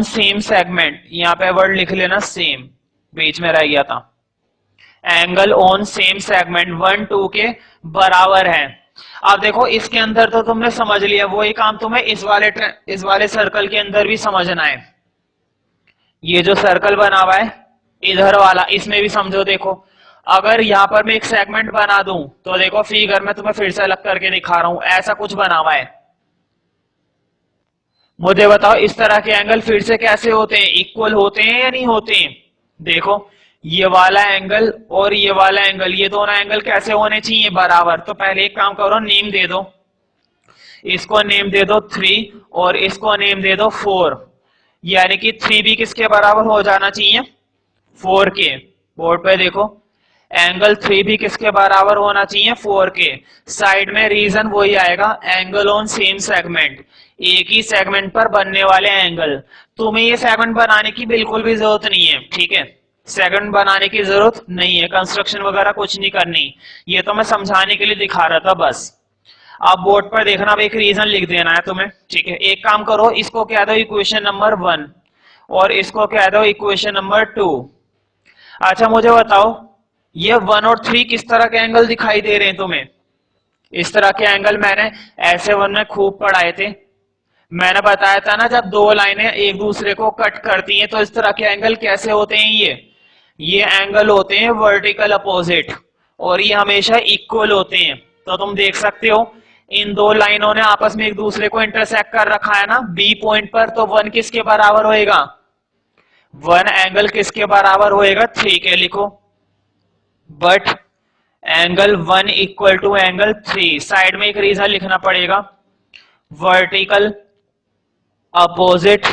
सेम सेगमेंट। यहां पे वर्ड लिख लेना सेम, बीच में रह गया था। एंगल ऑन सेम सेगमेंट 1 2 के बराबर है। अब देखो इसके अंदर तो तुमने समझ लिया, वही काम तुम्हें इस वाले सर्कल के अंदर भी समझना है। ये जो सर्कल बना हुआ है इधर वाला, इसमें भी समझो। देखो अगर यहां पर मैं एक सेगमेंट बना दूं तो देखो फिगर में तुम्हें फिर से अलग करके दिखा रहा हूं, ऐसा कुछ बना हुआ है। मुझे बताओ इस तरह के एंगल फिर से कैसे होते हैं? इक्वल होते हैं या नहीं होते हैं? देखो ये वाला एंगल और ये वाला एंगल, ये दोनों एंगल कैसे होने चाहिए? बराबर। तो पहले एक काम करो, नेम दे दो, इसको नेम दे दो 3 और इसको नेम दे दो 4, यानी कि 3 भी किसके बराबर हो जाना चाहिए? 4 के। बोर्ड पे देखो, एंगल 3 भी किसके बराबर होना चाहिए? 4 के। साइड में रीजन वही आएगा, एंगल ऑन सेम सेगमेंट, एक ही सेगमेंट पर बनने वाले एंगल। तुम्हें ये सेगमेंट बनाने की बिल्कुल भी जरूरत नहीं है, ठीक है, सेगमेंट बनाने की जरूरत नहीं है, कंस्ट्रक्शन वगैरह कुछ नहीं करनी, ये तो मैं समझाने के लिए दिखा रहा था बस। आप बोर्ड पर देखना, अब एक रीजन लिख देना है तुम्हें, ठीक है। एक काम करो, इसको कह दो इक्वेशन नंबर 1 और इसको कह दो इक्वेशन नंबर 2। अच्छा मुझे बताओ, ये 1 और 3 किस तरह के एंगल दिखाई दे रहे हैं तुम्हें? इस तरह के एंगल मैंने ऐसे 1 में खूब पढ़ाए थे, मैंने बताया था ना, जब दो लाइनें एक दूसरे को कट करती हैं तो इस तरह के एंगल कैसे होते हैं? ये एंगल होते हैं वर्टिकल अपोजिट, और ये हमेशा इक्वल होते हैं। तो तुम देख सकते हो, इन दो लाइनों ने आपस में एक दूसरे को इंटरसेक्ट कर रखा है ना बी पॉइंट पर, तो 1 किसके बराबर होएगा? 1 एंगल किसके बराबर होएगा? 3 के। लिखो, but angle 1 equal to angle 3। Side में एक रीजन लिखना पड़ेगा, वर्टिकल अपोजिट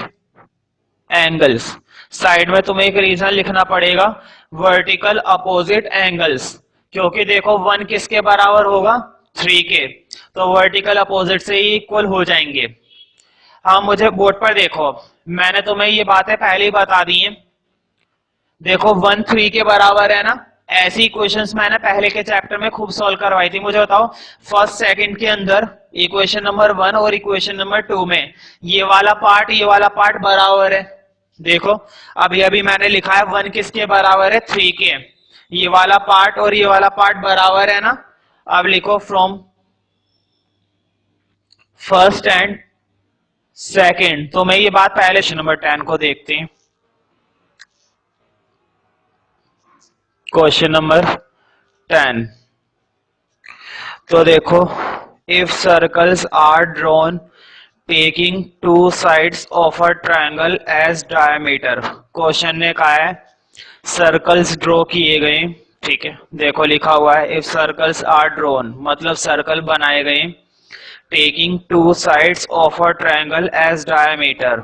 एंगल्स। साइड में तुम्हें एक रीजन लिखना पड़ेगा, वर्टिकल अपोजिट एंगल्स, क्योंकि देखो 1 किसके बराबर होगा? 3 के, तो वर्टिकल अपोजिट से ही इक्वल हो जाएंगे। हाँ मुझे बोर्ड पर देखो, मैंने तुम्हें ये बातें पहले ही बता दी हैं। देखो 1 3 के बराबर है ना, ऐसी क्वेश्चंस मैंने पहले के चैप्टर में खूब सॉल्व करवाई थी। मुझे बताओ, फर्स्ट सेकंड के अंदर इक्वेशन नंबर 1 और इक्वेशन नंबर 2 में ये वाला पार्ट बराबर है। देखो अभी अभी मैंने लिखा है 1 किसके बराबर है? 3 के। ये वाला पार्ट और ये वाला पार्ट बराबर है ना। अब लिखो, फ्रॉम फर्स्ट एंड सेकंड। तो मैं ये बात पहले नंबर 10 को देखते हैं, क्वेश्चन नंबर 10। तो देखो, if circles are drawn taking 2 sides of a triangle as diameter. Question ने कहा है सर्कल्स ड्रॉ किए गए, ठीक है। देखो लिखा हुआ है, इफ सर्कल्स आर ड्रॉन मतलब सर्कल बनाए गए, taking 2 sides of a triangle as diameter.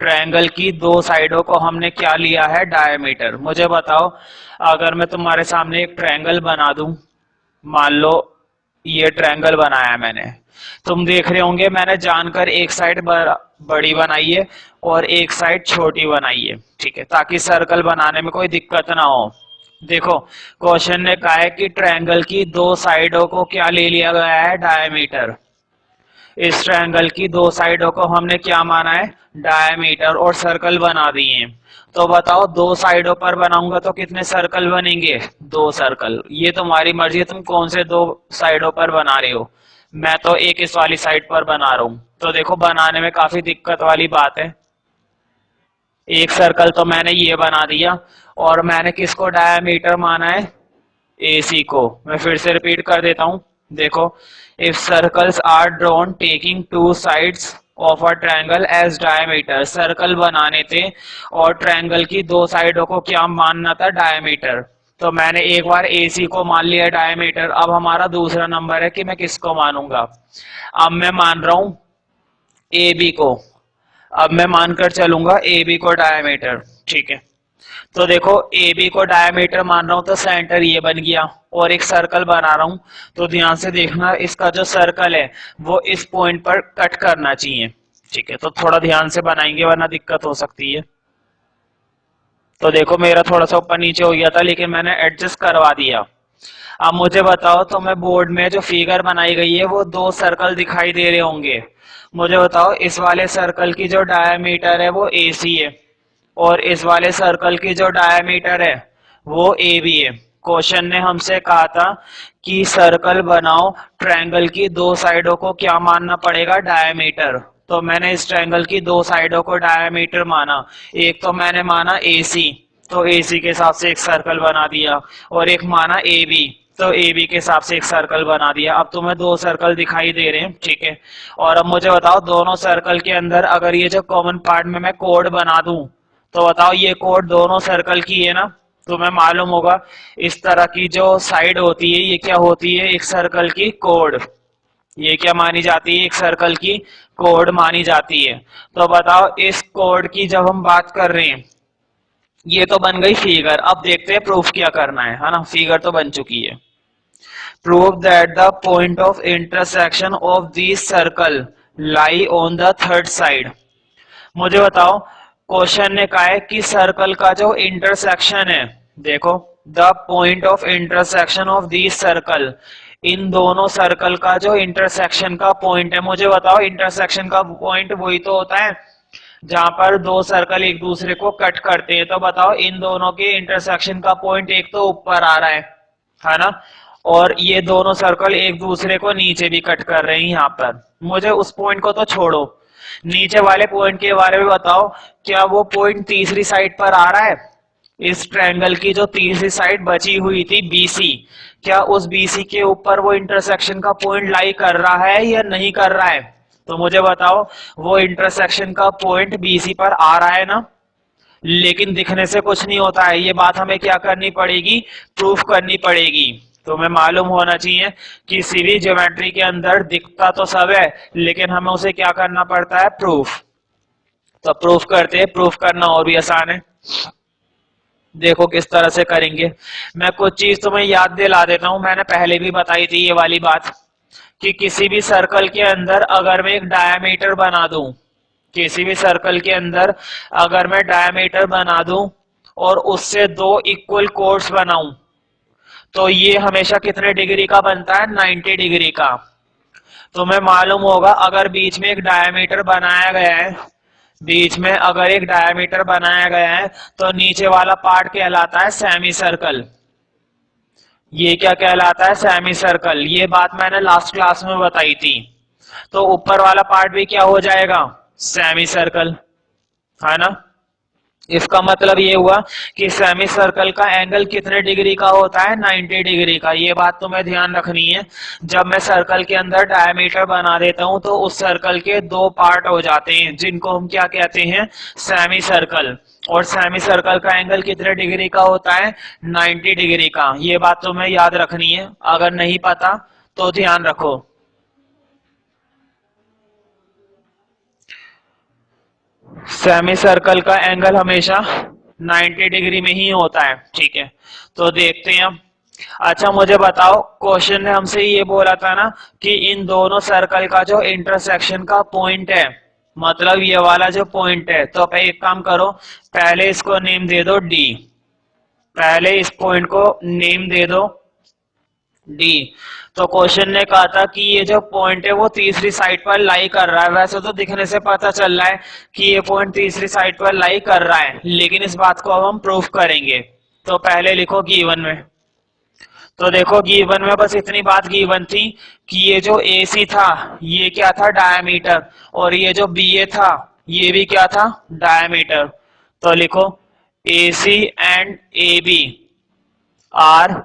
Triangle की 2 साइडों को हमने क्या लिया है? डायमीटर। मुझे बताओ, अगर मैं तुम्हारे सामने एक ट्रायंगल बना दूं, मान लो ये ट्रायंगल बनाया मैंने, तुम देख रहे होंगे मैंने जानकर एक साइड बड़ी बनाई है और एक साइड छोटी बनाई है, ठीक है, ताकि सर्कल बनाने में कोई दिक्कत ना हो। देखो क्वेश्चन ने कहा है कि ट्रायंगल की 2 साइडों को क्या ले लिया गया है? डायमीटर। इस ट्रायंगल की 2 साइडों को हमने क्या माना है? डायमीटर, और सर्कल बना दिए। तो बताओ 2 साइडों पर बनाऊंगा तो कितने सर्कल बनेंगे? 2 सर्कल। ये तुम्हारी मर्जी है, तुम कौन से 2 साइडों पर बना रहे हो। मैं तो एक इस वाली साइड पर बना रहा हूं। तो देखो बनाने में काफी दिक्कत वाली बात है। एक सर्कल तो मैंने ये बना दिया, और मैंने किसको डायमीटर माना है? AC को। मैं फिर से रिपीट कर देता हूं, देखो, if circles are drawn taking 2 sides of a triangle as diameter. Circle बनाने थे और ट्रायंगल की 2 साइडों को क्या मानना था? डायमीटर। तो मैंने एक बार AC को मान लिया डायमीटर। अब हमारा दूसरा नंबर है कि मैं किसको मानूंगा। अब मैं मान रहा हूं AB को, अब मैं मानकर चलूंगा AB को डायमीटर, ठीक है। तो देखो AB को डायमीटर मान रहा हूं तो सेंटर ये बन गया, और एक सर्कल बना रहा हूं, तो ध्यान से देखना, इसका जो सर्कल है वो इस पॉइंट पर कट करना चाहिए, ठीक है। तो थोड़ा ध्यान से बनाएंगे वरना दिक्कत हो सकती है। तो देखो मेरा थोड़ा सा ऊपर नीचे हो गया था, लेकिन मैंने एडजस्ट करवा दिया। अब मुझे बताओ, तो मैं बोर्ड में जो फिगर बनाई गई है वो 2 सर्कल दिखाई दे रहे होंगे। मुझे बताओ, इस वाले सर्कल की जो डायमीटर है वो AC है, और इस वाले सर्कल की जो डायमीटर है वो AB है। क्वेश्चन ने हमसे कहा था कि सर्कल बनाओ, ट्रायंगल की 2 साइडों को क्या मानना पड़ेगा? डायमीटर। तो मैंने इस ट्रायंगल की 2 साइडों को डायमीटर माना। एक तो मैंने माना AC, तो AC के हिसाब से एक सर्कल बना दिया, और एक माना AB, तो AB के हिसाब से एक सर्कल बना दिया। अब तुम्हें 2 सर्कल दिखाई दे रहे हैं, ठीक है। और अब मुझे बताओ, दोनों सर्कल के अंदर अगर ये जो कॉमन पार्ट में मैं कोड बना दूं, तो बताओ ये कोड दोनों सर्कल की है ना। तुम्हें मालूम होगा इस तरह की जो साइड होती है ये क्या होती है, एक सर्कल की कोड। ये क्या मानी जाती है, एक सर्कल की कोड मानी जाती है। तो बताओ इस कोड की जब हम बात कर रहे हैं, ये तो बन गई फिगर। अब देखते हैं प्रूफ क्या करना है ना। फिगर तो बन चुकी है। Prove that the point of intersection of this circle lie on the third side. मुझे बताओ, क्वेश्चन ने कहा है कि सर्कल का जो इंटरसेक्शन है, देखो the point of intersection of this circle, इन दोनों सर्कल का जो इंटरसेक्शन का पॉइंट है। मुझे बताओ इंटरसेक्शन का पॉइंट वही तो होता है जहां पर दो सर्कल एक दूसरे को कट करते हैं। तो बताओ इन दोनों के इंटरसेक्शन का पॉइंट एक तो ऊपर आ रहा है ना, और ये दोनों सर्कल एक दूसरे को नीचे भी कट कर रहे हैं यहाँ पर। मुझे उस पॉइंट को तो छोड़ो, नीचे वाले पॉइंट के बारे में बताओ, क्या वो पॉइंट तीसरी साइड पर आ रहा है? इस ट्रायंगल की जो तीसरी साइड बची हुई थी बीसी, क्या उस बीसी के ऊपर वो इंटरसेक्शन का पॉइंट लाई कर रहा है या नहीं कर रहा है? तो मुझे बताओ वो इंटरसेक्शन का पॉइंट बीसी पर आ रहा है ना, लेकिन दिखने से कुछ नहीं होता है। ये बात हमें क्या करनी पड़ेगी, प्रूफ करनी पड़ेगी। तो हमें मालूम होना चाहिए किसी भी ज्योमेट्री के अंदर दिखता तो सब है, लेकिन हमें उसे क्या करना पड़ता है, प्रूफ। तो प्रूफ करते हैं, प्रूफ करना और भी आसान है। देखो किस तरह से करेंगे। मैं कुछ चीज तुम्हें याद दिला देता हूं, मैंने पहले भी बताई थी ये वाली बात, कि किसी भी सर्कल के अंदर अगर मैं एक डायमीटर बना दूं, किसी भी सर्कल के अंदर अगर मैं डायमीटर बना दूं और उससे दो इक्वल कोर्स बनाऊं, तो ये हमेशा कितने डिग्री का बनता है, 90 डिग्री का। तुम्हें मालूम होगा अगर बीच में एक डायमीटर बनाया गया है, बीच में अगर एक डायमीटर बनाया गया है, तो नीचे वाला पार्ट कहलाता है सेमी सर्कल। ये क्या कहलाता है, सेमी सर्कल। ये बात मैंने लास्ट क्लास में बताई थी। तो ऊपर वाला पार्ट भी क्या हो जाएगा, सेमी सर्कल, है ना। इसका मतलब ये हुआ कि सेमी सर्कल का एंगल कितने डिग्री का होता है, 90 डिग्री का। ये बात तुम्हें ध्यान रखनी है। जब मैं सर्कल के अंदर डायमीटर बना देता हूं तो उस सर्कल के दो पार्ट हो जाते हैं, जिनको हम क्या कहते हैं, सेमी सर्कल। और सेमी सर्कल का एंगल कितने डिग्री का होता है, 90 डिग्री का। ये बात तुम्हें याद रखनी है, अगर नहीं पता तो ध्यान रखो। सेमी सर्कल का एंगल हमेशा 90 डिग्री में ही होता है, ठीक है। तो देखते हैं अब। अच्छा मुझे बताओ, क्वेश्चन ने हमसे ये बोला था ना कि इन दोनों सर्कल का जो इंटरसेक्शन का पॉइंट है, मतलब ये वाला जो पॉइंट है, तो आप एक काम करो, पहले इसको नेम दे दो डी। पहले इस पॉइंट को नेम दे दो डी। तो क्वेश्चन ने कहा था कि ये जो पॉइंट है वो तीसरी साइड पर लाई कर रहा है। वैसे तो दिखने से पता चल रहा है कि ये पॉइंट तीसरी साइड पर लाई कर रहा है, लेकिन इस बात को अब हम प्रूफ करेंगे। तो पहले लिखो गिवन में। तो देखो गिवन में बस इतनी बात गिवन थी कि ये जो AC था ये क्या था, डायमीटर, और ये जो BA था ये भी क्या था, डायमीटर। तो लिखो AC and AB are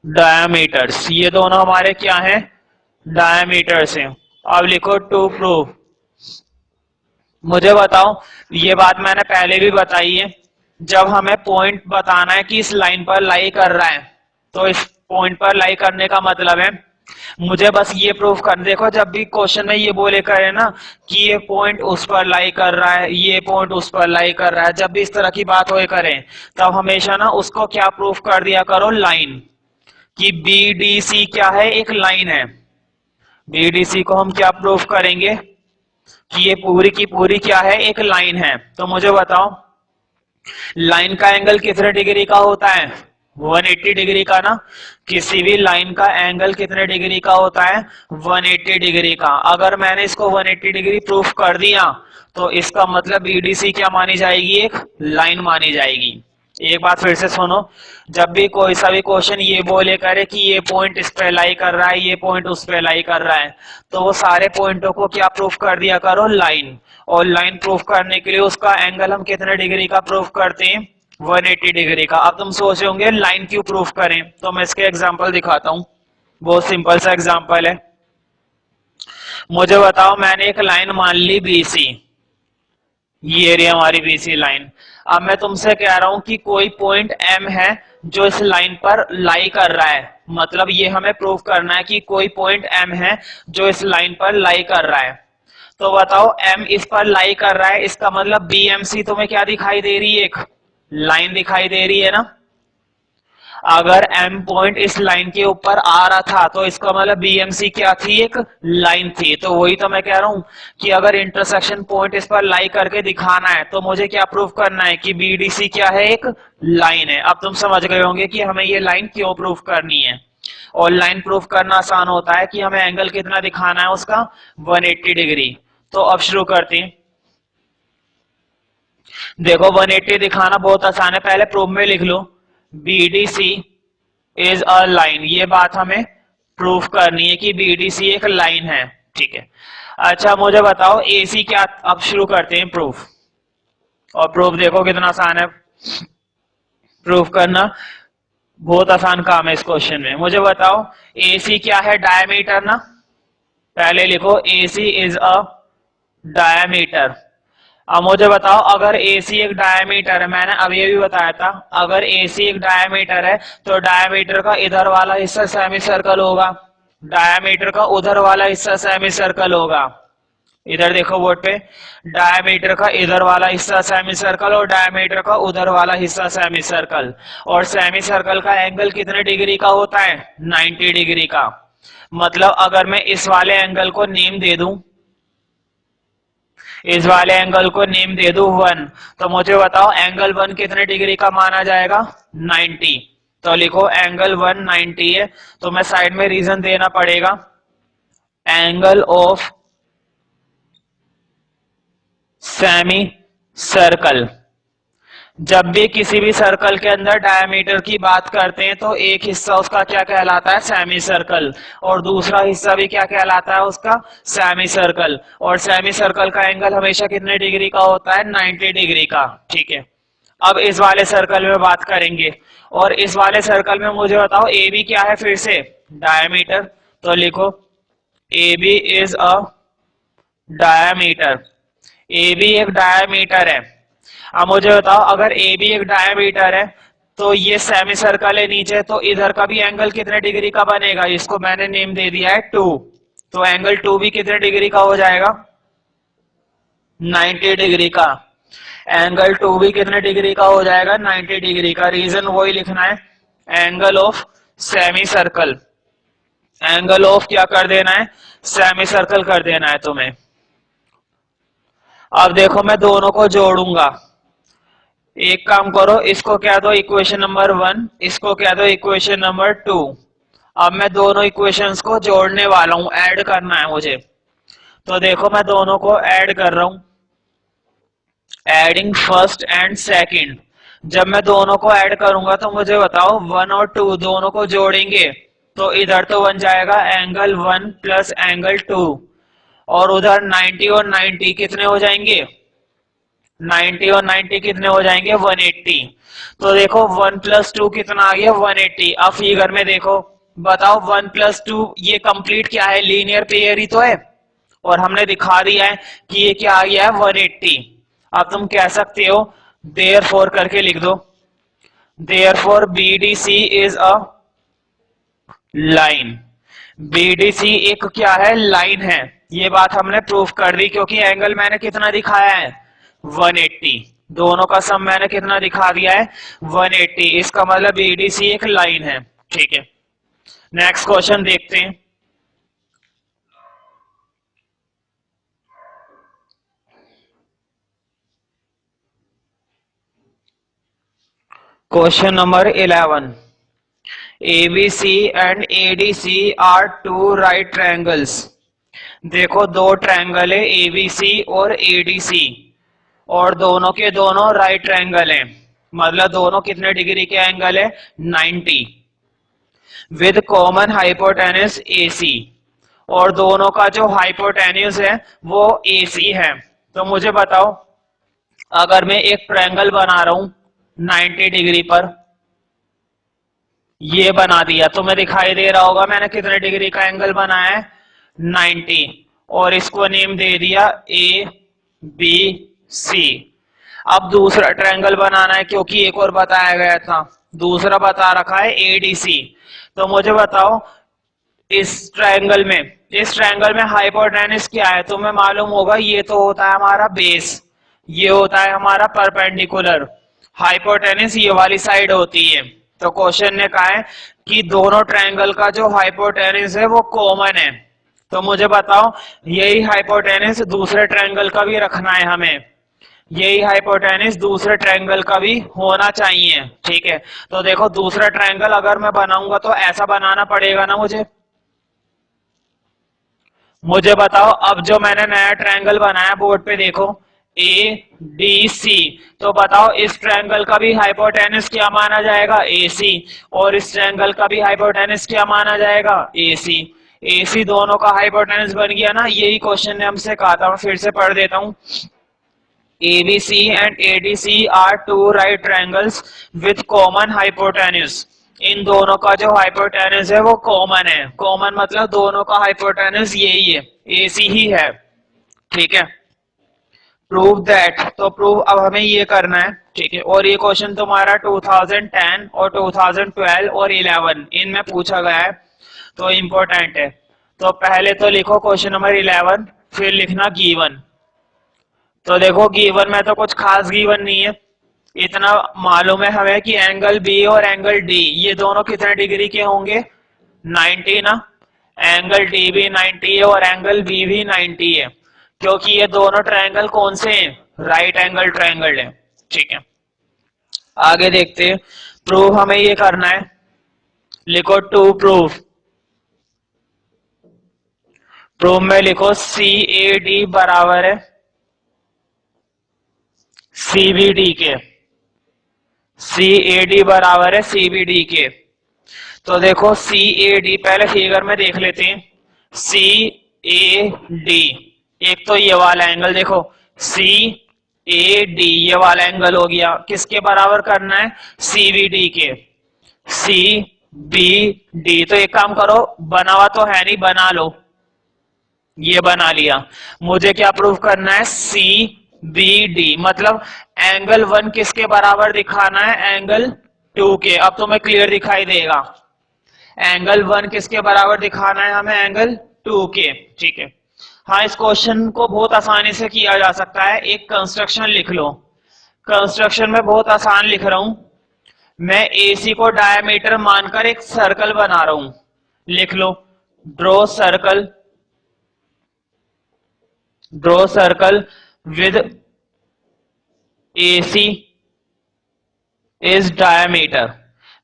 diameters. ये दोनों हमारे क्या हैं, डायमीटर्स हैं। अब लिखो टू प्रूव। मुझे बताओ, ये बात मैंने पहले भी बताई है, जब हमें पॉइंट बताना है कि इस लाइन पर लाई कर रहा है, तो इस पॉइंट पर लाई करने का मतलब है मुझे बस ये प्रूफ कर। देखो जब भी क्वेश्चन में ये बोले करे ना कि ये पॉइंट उस पर लाई कर रहा है, ये पॉइंट उस पर लाई कर रहा है, जब भी इस तरह की बात होए करें, तब हमेशा ना उसको क्या प्रूफ कर दिया करो, लाइन। कि BDC क्या है, एक लाइन है। BDC को हम क्या प्रूफ करेंगे कि ये पूरी की पूरी क्या है, एक लाइन है। तो मुझे बताओ लाइन का एंगल कितने डिग्री का होता है, 180 डिग्री का ना। किसी भी लाइन का एंगल कितने डिग्री का होता है, 180 डिग्री का। अगर मैंने इसको 180 डिग्री प्रूफ कर दिया तो इसका मतलब BDC क्या मानी जाएगी, एक लाइन मानी जाएगी। एक बात फिर से सुनो, जब भी कोई सा भी क्वेश्चन ये बोले करे कि ये पॉइंट इस पे लाई कर रहा है, ये पॉइंट उस पे लाई कर रहा है, तो वो सारे पॉइंटों को क्या प्रूफ कर दिया करो, लाइन। और लाइन प्रूफ करने के लिए उसका एंगल हम कितने डिग्री का प्रूफ करते हैं, 180 डिग्री का। अब तुम सोच रहे होंगे लाइन क्यों प्रूफ करें, तो मैं इसके एग्जाम्पल दिखाता हूं। बहुत सिंपल सा एग्जाम्पल है। मुझे बताओ मैंने एक लाइन मान ली BC, ये रही हमारी BC लाइन। अब मैं तुमसे कह रहा हूं कि कोई पॉइंट M है जो इस लाइन पर लाई कर रहा है, मतलब ये हमें प्रूव करना है कि कोई पॉइंट M है जो इस लाइन पर लाई कर रहा है। तो बताओ M इस पर लाई कर रहा है, इसका मतलब BMC तुम्हें क्या दिखाई दे रही है, एक लाइन दिखाई दे रही है ना। अगर M पॉइंट इस लाइन के ऊपर आ रहा था तो इसका मतलब BMC क्या थी, एक लाइन थी। तो वही तो मैं कह रहा हूं कि अगर इंटरसेक्शन पॉइंट इस पर लाई करके दिखाना है तो मुझे क्या प्रूव करना है कि BDC क्या है, एक लाइन है। अब तुम समझ गए होंगे कि हमें ये लाइन क्यों प्रूव करनी है। और लाइन प्रूफ करना आसान होता है कि हमें एंगल कितना दिखाना है उसका, 180 डिग्री। तो अब शुरू करते हैं। देखो 180 दिखाना बहुत आसान है, पहले प्रूफ में लिख लो BDC इज अ लाइन, ये बात हमें प्रूफ करनी है कि BDC एक लाइन है, ठीक है। अच्छा मुझे बताओ AC क्या, अब शुरू करते हैं प्रूफ। और प्रूफ देखो कितना आसान है, प्रूफ करना बहुत आसान काम है इस क्वेश्चन में। मुझे बताओ AC क्या है, डायमीटर ना, पहले लिखो AC इज अ डायमीटर। अब मुझे बताओ अगर AC एक डायमीटर है, मैंने अभी भी बताया था, अगर AC एक डायमीटर है तो डायमीटर का इधर वाला हिस्सा सेमी सर्कल होगा, डायमीटर का उधर वाला हिस्सा सेमी सर्कल होगा। इधर देखो बोर्ड पे, डायमीटर का इधर वाला हिस्सा सेमी सर्कल और डायमीटर का उधर वाला हिस्सा सेमी सर्कल। और सेमी सर्कल का एंगल कितने डिग्री का होता है, 90 डिग्री का। मतलब अगर मैं इस वाले एंगल को नेम दे दूं, इस वाले एंगल को नेम दे दूं 1, तो मुझे बताओ एंगल 1 कितने डिग्री का माना जाएगा, 90। तो लिखो एंगल 1 90 है, तो मैं साइड में रीजन देना पड़ेगा, एंगल ऑफ सेमी सर्कल। जब भी किसी भी सर्कल के अंदर डायमीटर की बात करते हैं तो एक हिस्सा उसका क्या कहलाता है, सेमी सर्कल, और दूसरा हिस्सा भी क्या कहलाता है उसका, सेमी सर्कल। और सेमी सर्कल का एंगल हमेशा कितने डिग्री का होता है, 90 डिग्री का, ठीक है। अब इस वाले सर्कल में बात करेंगे, और इस वाले सर्कल में मुझे बताओ ए बी क्या है, फिर से डायमीटर। तो लिखो A B is a diameter, A B एक डायमीटर है। अब मुझे बताओ अगर ए बी एक डायमीटर है तो ये सेमी सर्कल है नीचे, तो इधर का भी एंगल कितने डिग्री का बनेगा, इसको मैंने नेम दे दिया है 2, तो एंगल 2 भी कितने डिग्री का हो जाएगा, 90 डिग्री का। एंगल 2 भी कितने डिग्री का हो जाएगा, 90 डिग्री का। रीजन वही लिखना है, angle of semi circle, angle of क्या कर देना है, सेमी सर्कल कर देना है तुम्हें। अब देखो मैं दोनों को जोड़ूंगा, एक काम करो इसको कह दो इक्वेशन नंबर 1, इसको कह दो इक्वेशन नंबर 2। अब मैं दोनों इक्वेशंस को जोड़ने वाला हूं, ऐड करना है मुझे। तो देखो मैं दोनों को ऐड कर रहा हूं, एडिंग फर्स्ट एंड सेकंड। जब मैं दोनों को ऐड करूंगा तो मुझे बताओ 1 और 2 दोनों को जोड़ेंगे तो इधर तो बन जाएगा एंगल 1 प्लस एंगल 2, और उधर 90 और 90 कितने हो जाएंगे, 90 और 90 कितने हो जाएंगे, 180। तो देखो 1 प्लस 2 कितना आ गया, 180। अब फिगर में देखो, बताओ 1 प्लस 2 ये कंप्लीट क्या है, लीनियर पेयर ही तो है, और हमने दिखा दिया है कि ये क्या आ गया है, 180। अब तुम कह सकते हो देयरफॉर करके लिख दो, therefore BDC is a line, BDC एक क्या है, लाइन है। ये बात हमने प्रूफ कर दी क्योंकि एंगल मैंने कितना दिखाया है, 180। दोनों का सम मैंने कितना दिखा दिया है, 180। इसका मतलब BDC एक लाइन है, ठीक है। नेक्स्ट क्वेश्चन देखते हैं। Question number 11, ABC and ADC are two right triangles. देखो दो ट्रायंगल है ABC और ADC, और दोनों के दोनों राइट ट्रायंगल हैं, मतलब दोनों कितने डिग्री के एंगल है, 90, विद कॉमन हाइपोटेन्यूज AC, और दोनों का जो हाइपोटेन्यूज है वो AC है। तो मुझे बताओ अगर मैं एक ट्रायंगल बना रहा हूं 90 डिग्री पर, ये बना दिया, तो मैं दिखाई दे रहा होगा मैंने कितने डिग्री का एंगल बनाया है, 90, और इसको नेम दे दिया ABC। अब दूसरा ट्रायंगल बनाना है, क्योंकि एक और बताया गया था, दूसरा बता रखा है एडीसी। तो मुझे बताओ इस ट्रायंगल में हाइपोटेनस क्या है? तुम्हें मालूम होगा, ये तो होता है हमारा बेस, ये होता है हमारा परपेंडिकुलर, हाइपोटेनस ये वाली साइड होती है। तो क्वेश्चन ने कहा है कि दोनों ट्रायंगल का जो हाइपोटेनस है वो कॉमन है। तो मुझे बताओ यही हाइपोटेनस दूसरे ट्रायंगल का भी रखना है हमें, यही हाइपोटेनस दूसरे ट्रायंगल का भी होना चाहिए। ठीक है, तो देखो दूसरा ट्रायंगल अगर मैं बनाऊंगा तो ऐसा बनाना पड़ेगा ना मुझे बताओ अब जो मैंने नया ट्रायंगल बनाया बोर्ड पे देखो, ए डी सी। तो बताओ इस ट्रायंगल का भी हाइपोटेनस क्या माना जाएगा? ए सी। और इस ट्रायंगल का भी हाइपोटेनस क्या माना जाएगा? ए सी। ए सी दोनों का हाइपोटेनस बन गया ना, यही क्वेश्चन ने हमसे कहा था। मैं फिर से पढ़ देता हूं, ABC and ADC are two right triangles with common hypotenuse। इन दोनों का जो हाइपोटेनस है वो कॉमन है। कॉमन मतलब दोनों का हाइपोटेनस यही है, AC ही है। ठीक है, प्रूव दैट। तो प्रूव अब हमें ये करना है। ठीक है, और ये क्वेश्चन तुम्हारा 2010 और 2012 और 11 इनमें पूछा गया है, तो इम्पोर्टेंट है। तो पहले तो लिखो क्वेश्चन नंबर 11, फिर लिखना गिवन। तो देखो गिवन में तो कुछ खास गिवन नहीं है, इतना मालूम है हमें कि एंगल बी और एंगल डी ये दोनों कितने डिग्री के होंगे? 90 ना। एंगल डी भी 90 है और एंगल बी भी 90 है, क्योंकि ये दोनों ट्रायंगल कौन से हैं? राइट एंगल ट्रायंगल है। ठीक है, आगे देखते हैं। प्रूफ हमें ये करना है, लिखो टू प्रूफ। प्रूफ में लिखो सी ए डी बराबर है सीबीडी के, सी ए डी बराबर है सीबीडी के। तो देखो सी ए डी पहले फिगर में देख लेते हैं। सी ए डी, एक तो ये वाला एंगल देखो, सी ए डी ये वाला एंगल हो गया, किसके बराबर करना है? सीबीडी के। सी बी डी, तो एक काम करो, बना हुआ तो है नहीं, बना लो, ये बना लिया। मुझे क्या प्रूव करना है? सी बी डी मतलब एंगल 1 किसके बराबर दिखाना है? एंगल 2 के। अब तुम्हें क्लियर दिखाई देगा, एंगल 1 किसके बराबर दिखाना है हमें? एंगल 2 के। ठीक है, हाँ इस क्वेश्चन को बहुत आसानी से किया जा सकता है। एक कंस्ट्रक्शन लिख लो, कंस्ट्रक्शन में बहुत आसान लिख रहा हूं मैं। एसी को डायमीटर मानकर एक सर्कल बना रहा हूं, लिख लो, draw circle, draw circle with AC is diameter.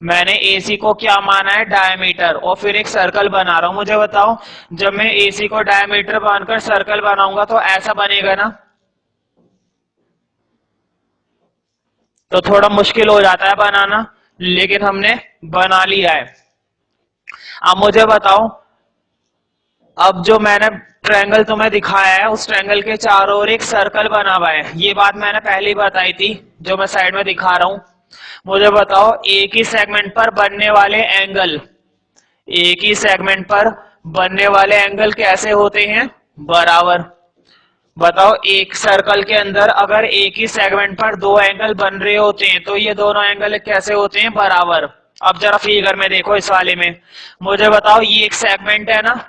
मैंने AC को क्या माना है? डायमीटर, और फिर एक सर्कल बना रहा हूं। मुझे बताओ जब मैं AC को डायमीटर मानकर सर्कल बनाऊंगा तो ऐसा बनेगा ना, तो थोड़ा मुश्किल हो जाता है बनाना, लेकिन हमने बना लिया है। अब मुझे बताओ, अब जो मैंने ट्रायंगल तुम्हें दिखाया है उस ट्रायंगल के चारों ओर एक सर्कल बना हुआ है, ये बात मैंने पहले ही बताई थी, जो मैं साइड में दिखा रहा हूं। मुझे बताओ एक ही सेगमेंट पर बनने वाले एंगल, एक ही सेगमेंट पर बनने वाले एंगल कैसे होते हैं? बराबर। बताओ एक सर्कल के अंदर अगर एक ही सेगमेंट पर दो एंगल बन रहे होते हैं तो ये दोनों एंगल कैसे होते हैं? बराबर। अब जरा फिगर में देखो, इस वाले में मुझे बताओ ये एक सेगमेंट है ना,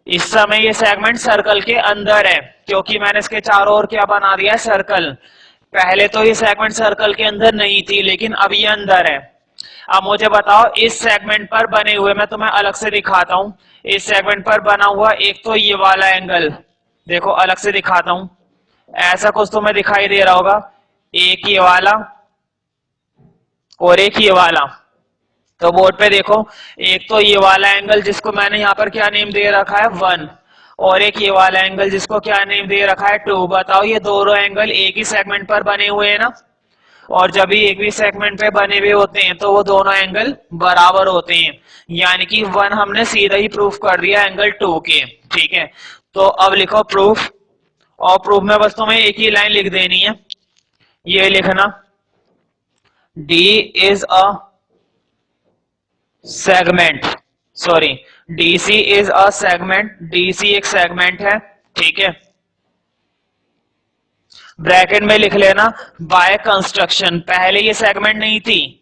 इस समय ये सेगमेंट सर्कल के अंदर है, क्योंकि मैंने इसके चारों ओर क्या बना दिया है? सर्कल। पहले तो ये सेगमेंट सर्कल के अंदर नहीं थी, लेकिन अब ये अंदर है। अब मुझे बताओ इस सेगमेंट पर बने हुए, मैं तुम्हें अलग से दिखाता हूं, इस सेगमेंट पर बना हुआ एक तो ये वाला एंगल देखो, अलग से दिखाता हूं, ऐसा कुछ तुम्हें दिखाई दे रहा होगा, एक ये वाला और एक ये वाला। तो बोर्ड पे देखो, एक तो ये वाला एंगल जिसको मैंने यहाँ पर क्या नेम दे रखा है? 1, और एक ये वाला एंगल जिसको क्या नेम दे रखा है? 2। बताओ ये दोनों एंगल एक ही सेगमेंट पर बने हुए हैं ना, और जब भी एक भी सेगमेंट पे बने हुए होते हैं तो वो दोनों एंगल बराबर होते हैं, यानी कि 1 हमने सीधा ही प्रूफ कर दिया एंगल 2 के। ठीक है, तो अब लिखो प्रूफ, और प्रूफ में बस तुम्हें एक ही लाइन लिख देनी है, ये लिखना D is a segment, sorry DC is a segment, DC एक सेगमेंट है। ठीक है, ब्रैकेट में लिख लेना बाय कंस्ट्रक्शन। पहले ये सेगमेंट नहीं थी,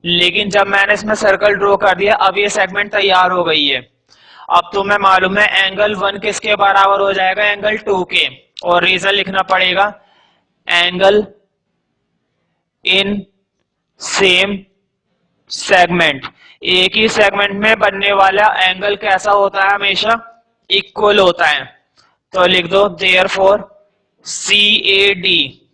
लेकिन जब मैंने इसमें सर्कल ड्रॉ कर दिया अब ये सेगमेंट तैयार हो गई है। अब तुम्हें मालूम है एंगल 1 किसके बराबर हो जाएगा, एंगल 2 के, और रीजन लिखना पड़ेगा एंगल इन सेम सेगमेंट। एक ही सेगमेंट में बनने वाला एंगल कैसा होता है, हमेशा इक्वल होता है। तो लिख दो देयरफॉर CAD,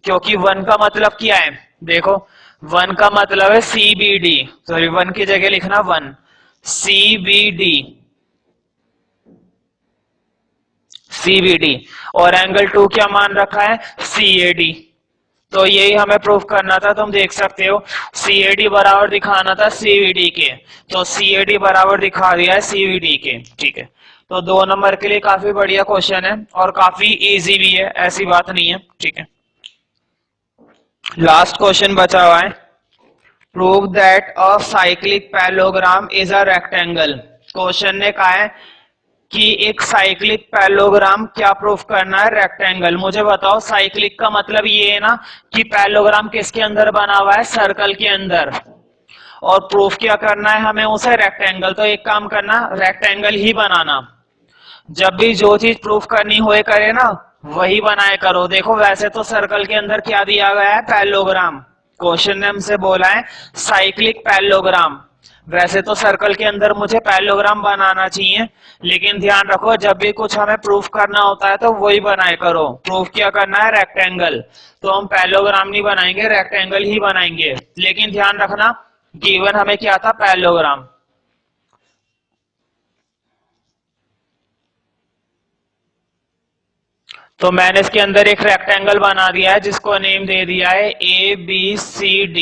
क्योंकि 1 का मतलब क्या है, देखो 1 का मतलब है CBD, तो 1 की जगह लिखना 1 CBD, और एंगल 2 क्या मान रखा है, CAD। तो यही हमें प्रूफ करना था। तुम देख सकते हो CAD बराबर दिखाना था CBD के, तो CAD बराबर दिखा दिया है CBD के। ठीक है, तो 2 नंबर के लिए काफी बढ़िया क्वेश्चन है और काफी इजी भी है, ऐसी बात नहीं है। ठीक है, लास्ट क्वेश्चन बचा हुआ है, prove that a cyclic parallelogram is a rectangle. Question ने कहा है कि एक साइक्लिक पैरेललोग्राम क्या प्रूफ करना है, रेक्टेंगल। मुझे बताओ साइक्लिक का मतलब ये है ना कि पैरेललोग्राम किसके अंदर बना हुआ है, सर्कल के अंदर, और प्रूफ क्या करना है हमें उसे, रेक्टेंगल। तो एक काम करना, रेक्टेंगल ही बनाना। जब भी जो चीज प्रूफ करनी होए करे ना वही बनाए करो। देखो वैसे तो सर्कल के अंदर क्या दिया गया है, पैरेललोग्राम। क्वेश्चन ने हमसे बोला है साइक्लिक पैरेललोग्राम, वैसे तो सर्कल के अंदर मुझे पैरेललोग्राम बनाना चाहिए, लेकिन ध्यान रखो जब भी कुछ हमें प्रूफ करना होता है तो वही बनाए करो। प्रूफ क्या करना है, रेक्टेंगल, तो हम पैरेललोग्राम नहीं बनाएंगे, रेक्टेंगल ही बनाएंगे। लेकिन ध्यान रखना गिवन हमें क्या था, पैरेललोग्राम। तो मैंने इसके अंदर एक रेक्टेंगल बना दिया है जिसको नेम दे दिया है ABCD।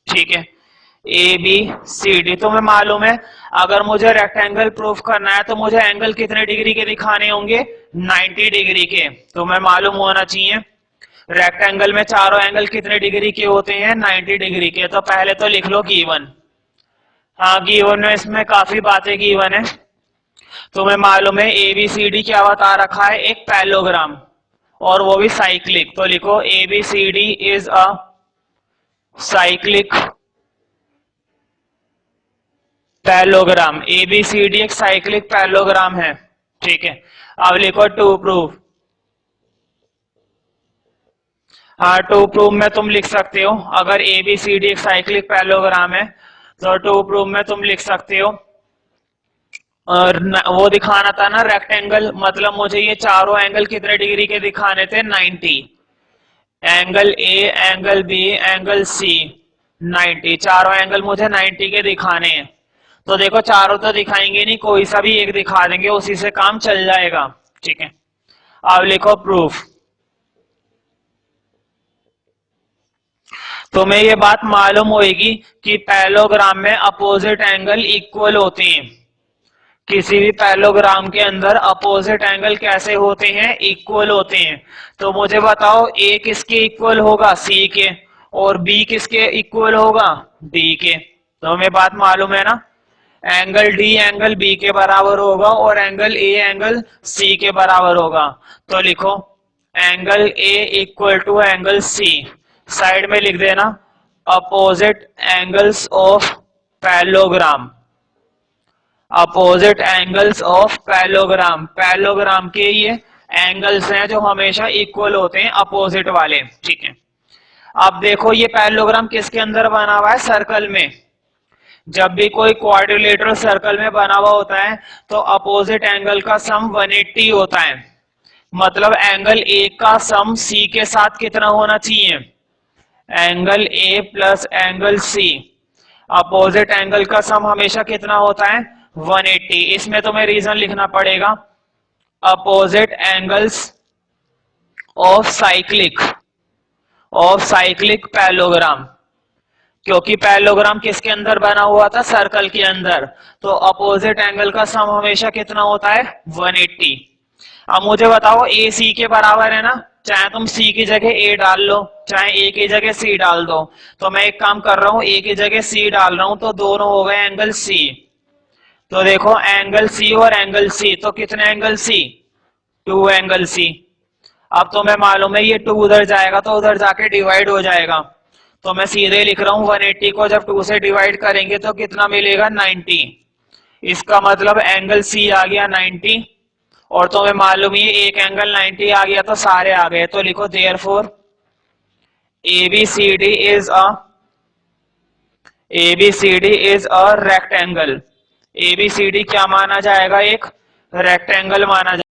ठीक है, ABCD। तुम्हें मालूम है अगर मुझे रेक्टेंगल प्रूफ करना है तो मुझे एंगल कितने डिग्री के दिखाने होंगे, 90 डिग्री के। तुम्हें मालूम होना चाहिए रेक्टेंगल में चारों एंगल कितने डिग्री के होते हैं, 90 डिग्री के। तो पहले तो लिख लो गिवन। हाँ, गिवन में इसमें काफी बातें गिवन है। तुम्हें मालूम है ABCD क्या बता रखा है, एक पैरेललोग्राम, और वो भी साइक्लिक। तो लिखो ABCD is a cyclic parallelogram. ABCD एक साइक्लिक पैरेललोग्राम है। ठीक है, अब लिखो टू प्रूफ। हाँ, टू प्रूफ में तुम लिख सकते हो, अगर ABCD एक साइक्लिक पैरेललोग्राम है तो टू प्रूफ में तुम लिख सकते हो, और वो दिखाना था ना रेक्टेंगल, मतलब मुझे ये चारों एंगल कितने डिग्री के दिखाने थे, 90। Angle A, angle B, angle C, 90, चारों एंगल मुझे 90 के दिखाने हैं। तो देखो चारों तो दिखाएंगे नहीं, कोई सा भी एक दिखा देंगे, उसी से काम चल जाएगा। ठीक है, अब लिखो प्रूफ। तुम्हें ये बात मालूम होगी कि पैरेललोग्राम में अपोजिट एंगल इक्वल होते हैं। किसी भी पैरेललोग्राम के अंदर अपोजिट एंगल कैसे होते हैं, इक्वल होते हैं। तो मुझे बताओ A किसके इक्वल होगा, C के, और B किसके इक्वल होगा, D के। तो हमें बात मालूम है ना, एंगल D एंगल B के बराबर होगा और एंगल A एंगल C के बराबर होगा। तो लिखो angle A equal to angle C, side में लिख देना opposite angles of parallelogram. Opposite angles of parallelogram, parallelogram के ये एंगल्स हैं जो हमेशा इक्वल होते हैं, अपोजिट वाले। ठीक है, अब देखो ये पैरेललोग्राम किसके अंदर बना हुआ है, सर्कल में। जब भी कोई क्वाड्रिलेटरल सर्कल में बना हुआ होता है तो अपोजिट एंगल का सम 180 होता है। मतलब एंगल A का सम C के साथ कितना होना चाहिए, angle A plus angle C। Opposite angle का सम हमेशा कितना होता है, 180। इसमें तुम्हें रीजन लिखना पड़ेगा opposite angles of cyclic parallelogram, क्योंकि पैरेललोग्राम किसके अंदर बना हुआ था, सर्कल के अंदर। तो अपोजिट एंगल का सम हमेशा कितना होता है, 180। अब मुझे बताओ A C के बराबर है ना, चाहे तुम C की जगह A डाल लो, चाहे A की जगह C डाल दो। तो मैं एक काम कर रहा हूं, A की जगह C डाल रहा हूं, तो दोनों हो गए एंगल C। तो देखो एंगल C और एंगल C, तो कितने एंगल C, 2 एंगल C। अब तुम्हें मालूम है ये 2 उधर जाएगा तो उधर जाके डिवाइड हो जाएगा, तो मैं सीधे लिख रहा हूं 180 को जब 2 से डिवाइड करेंगे तो कितना मिलेगा 90। इसका मतलब एंगल सी आ गया 90, और तुम्हें मालूम ही एक एंगल 90 आ गया तो सारे आ गए, तो लिखो therefore ABCD is a ABCD is a rectangle. ABCD क्या माना जाएगा, एक रेक्टेंगल माना जाएगा।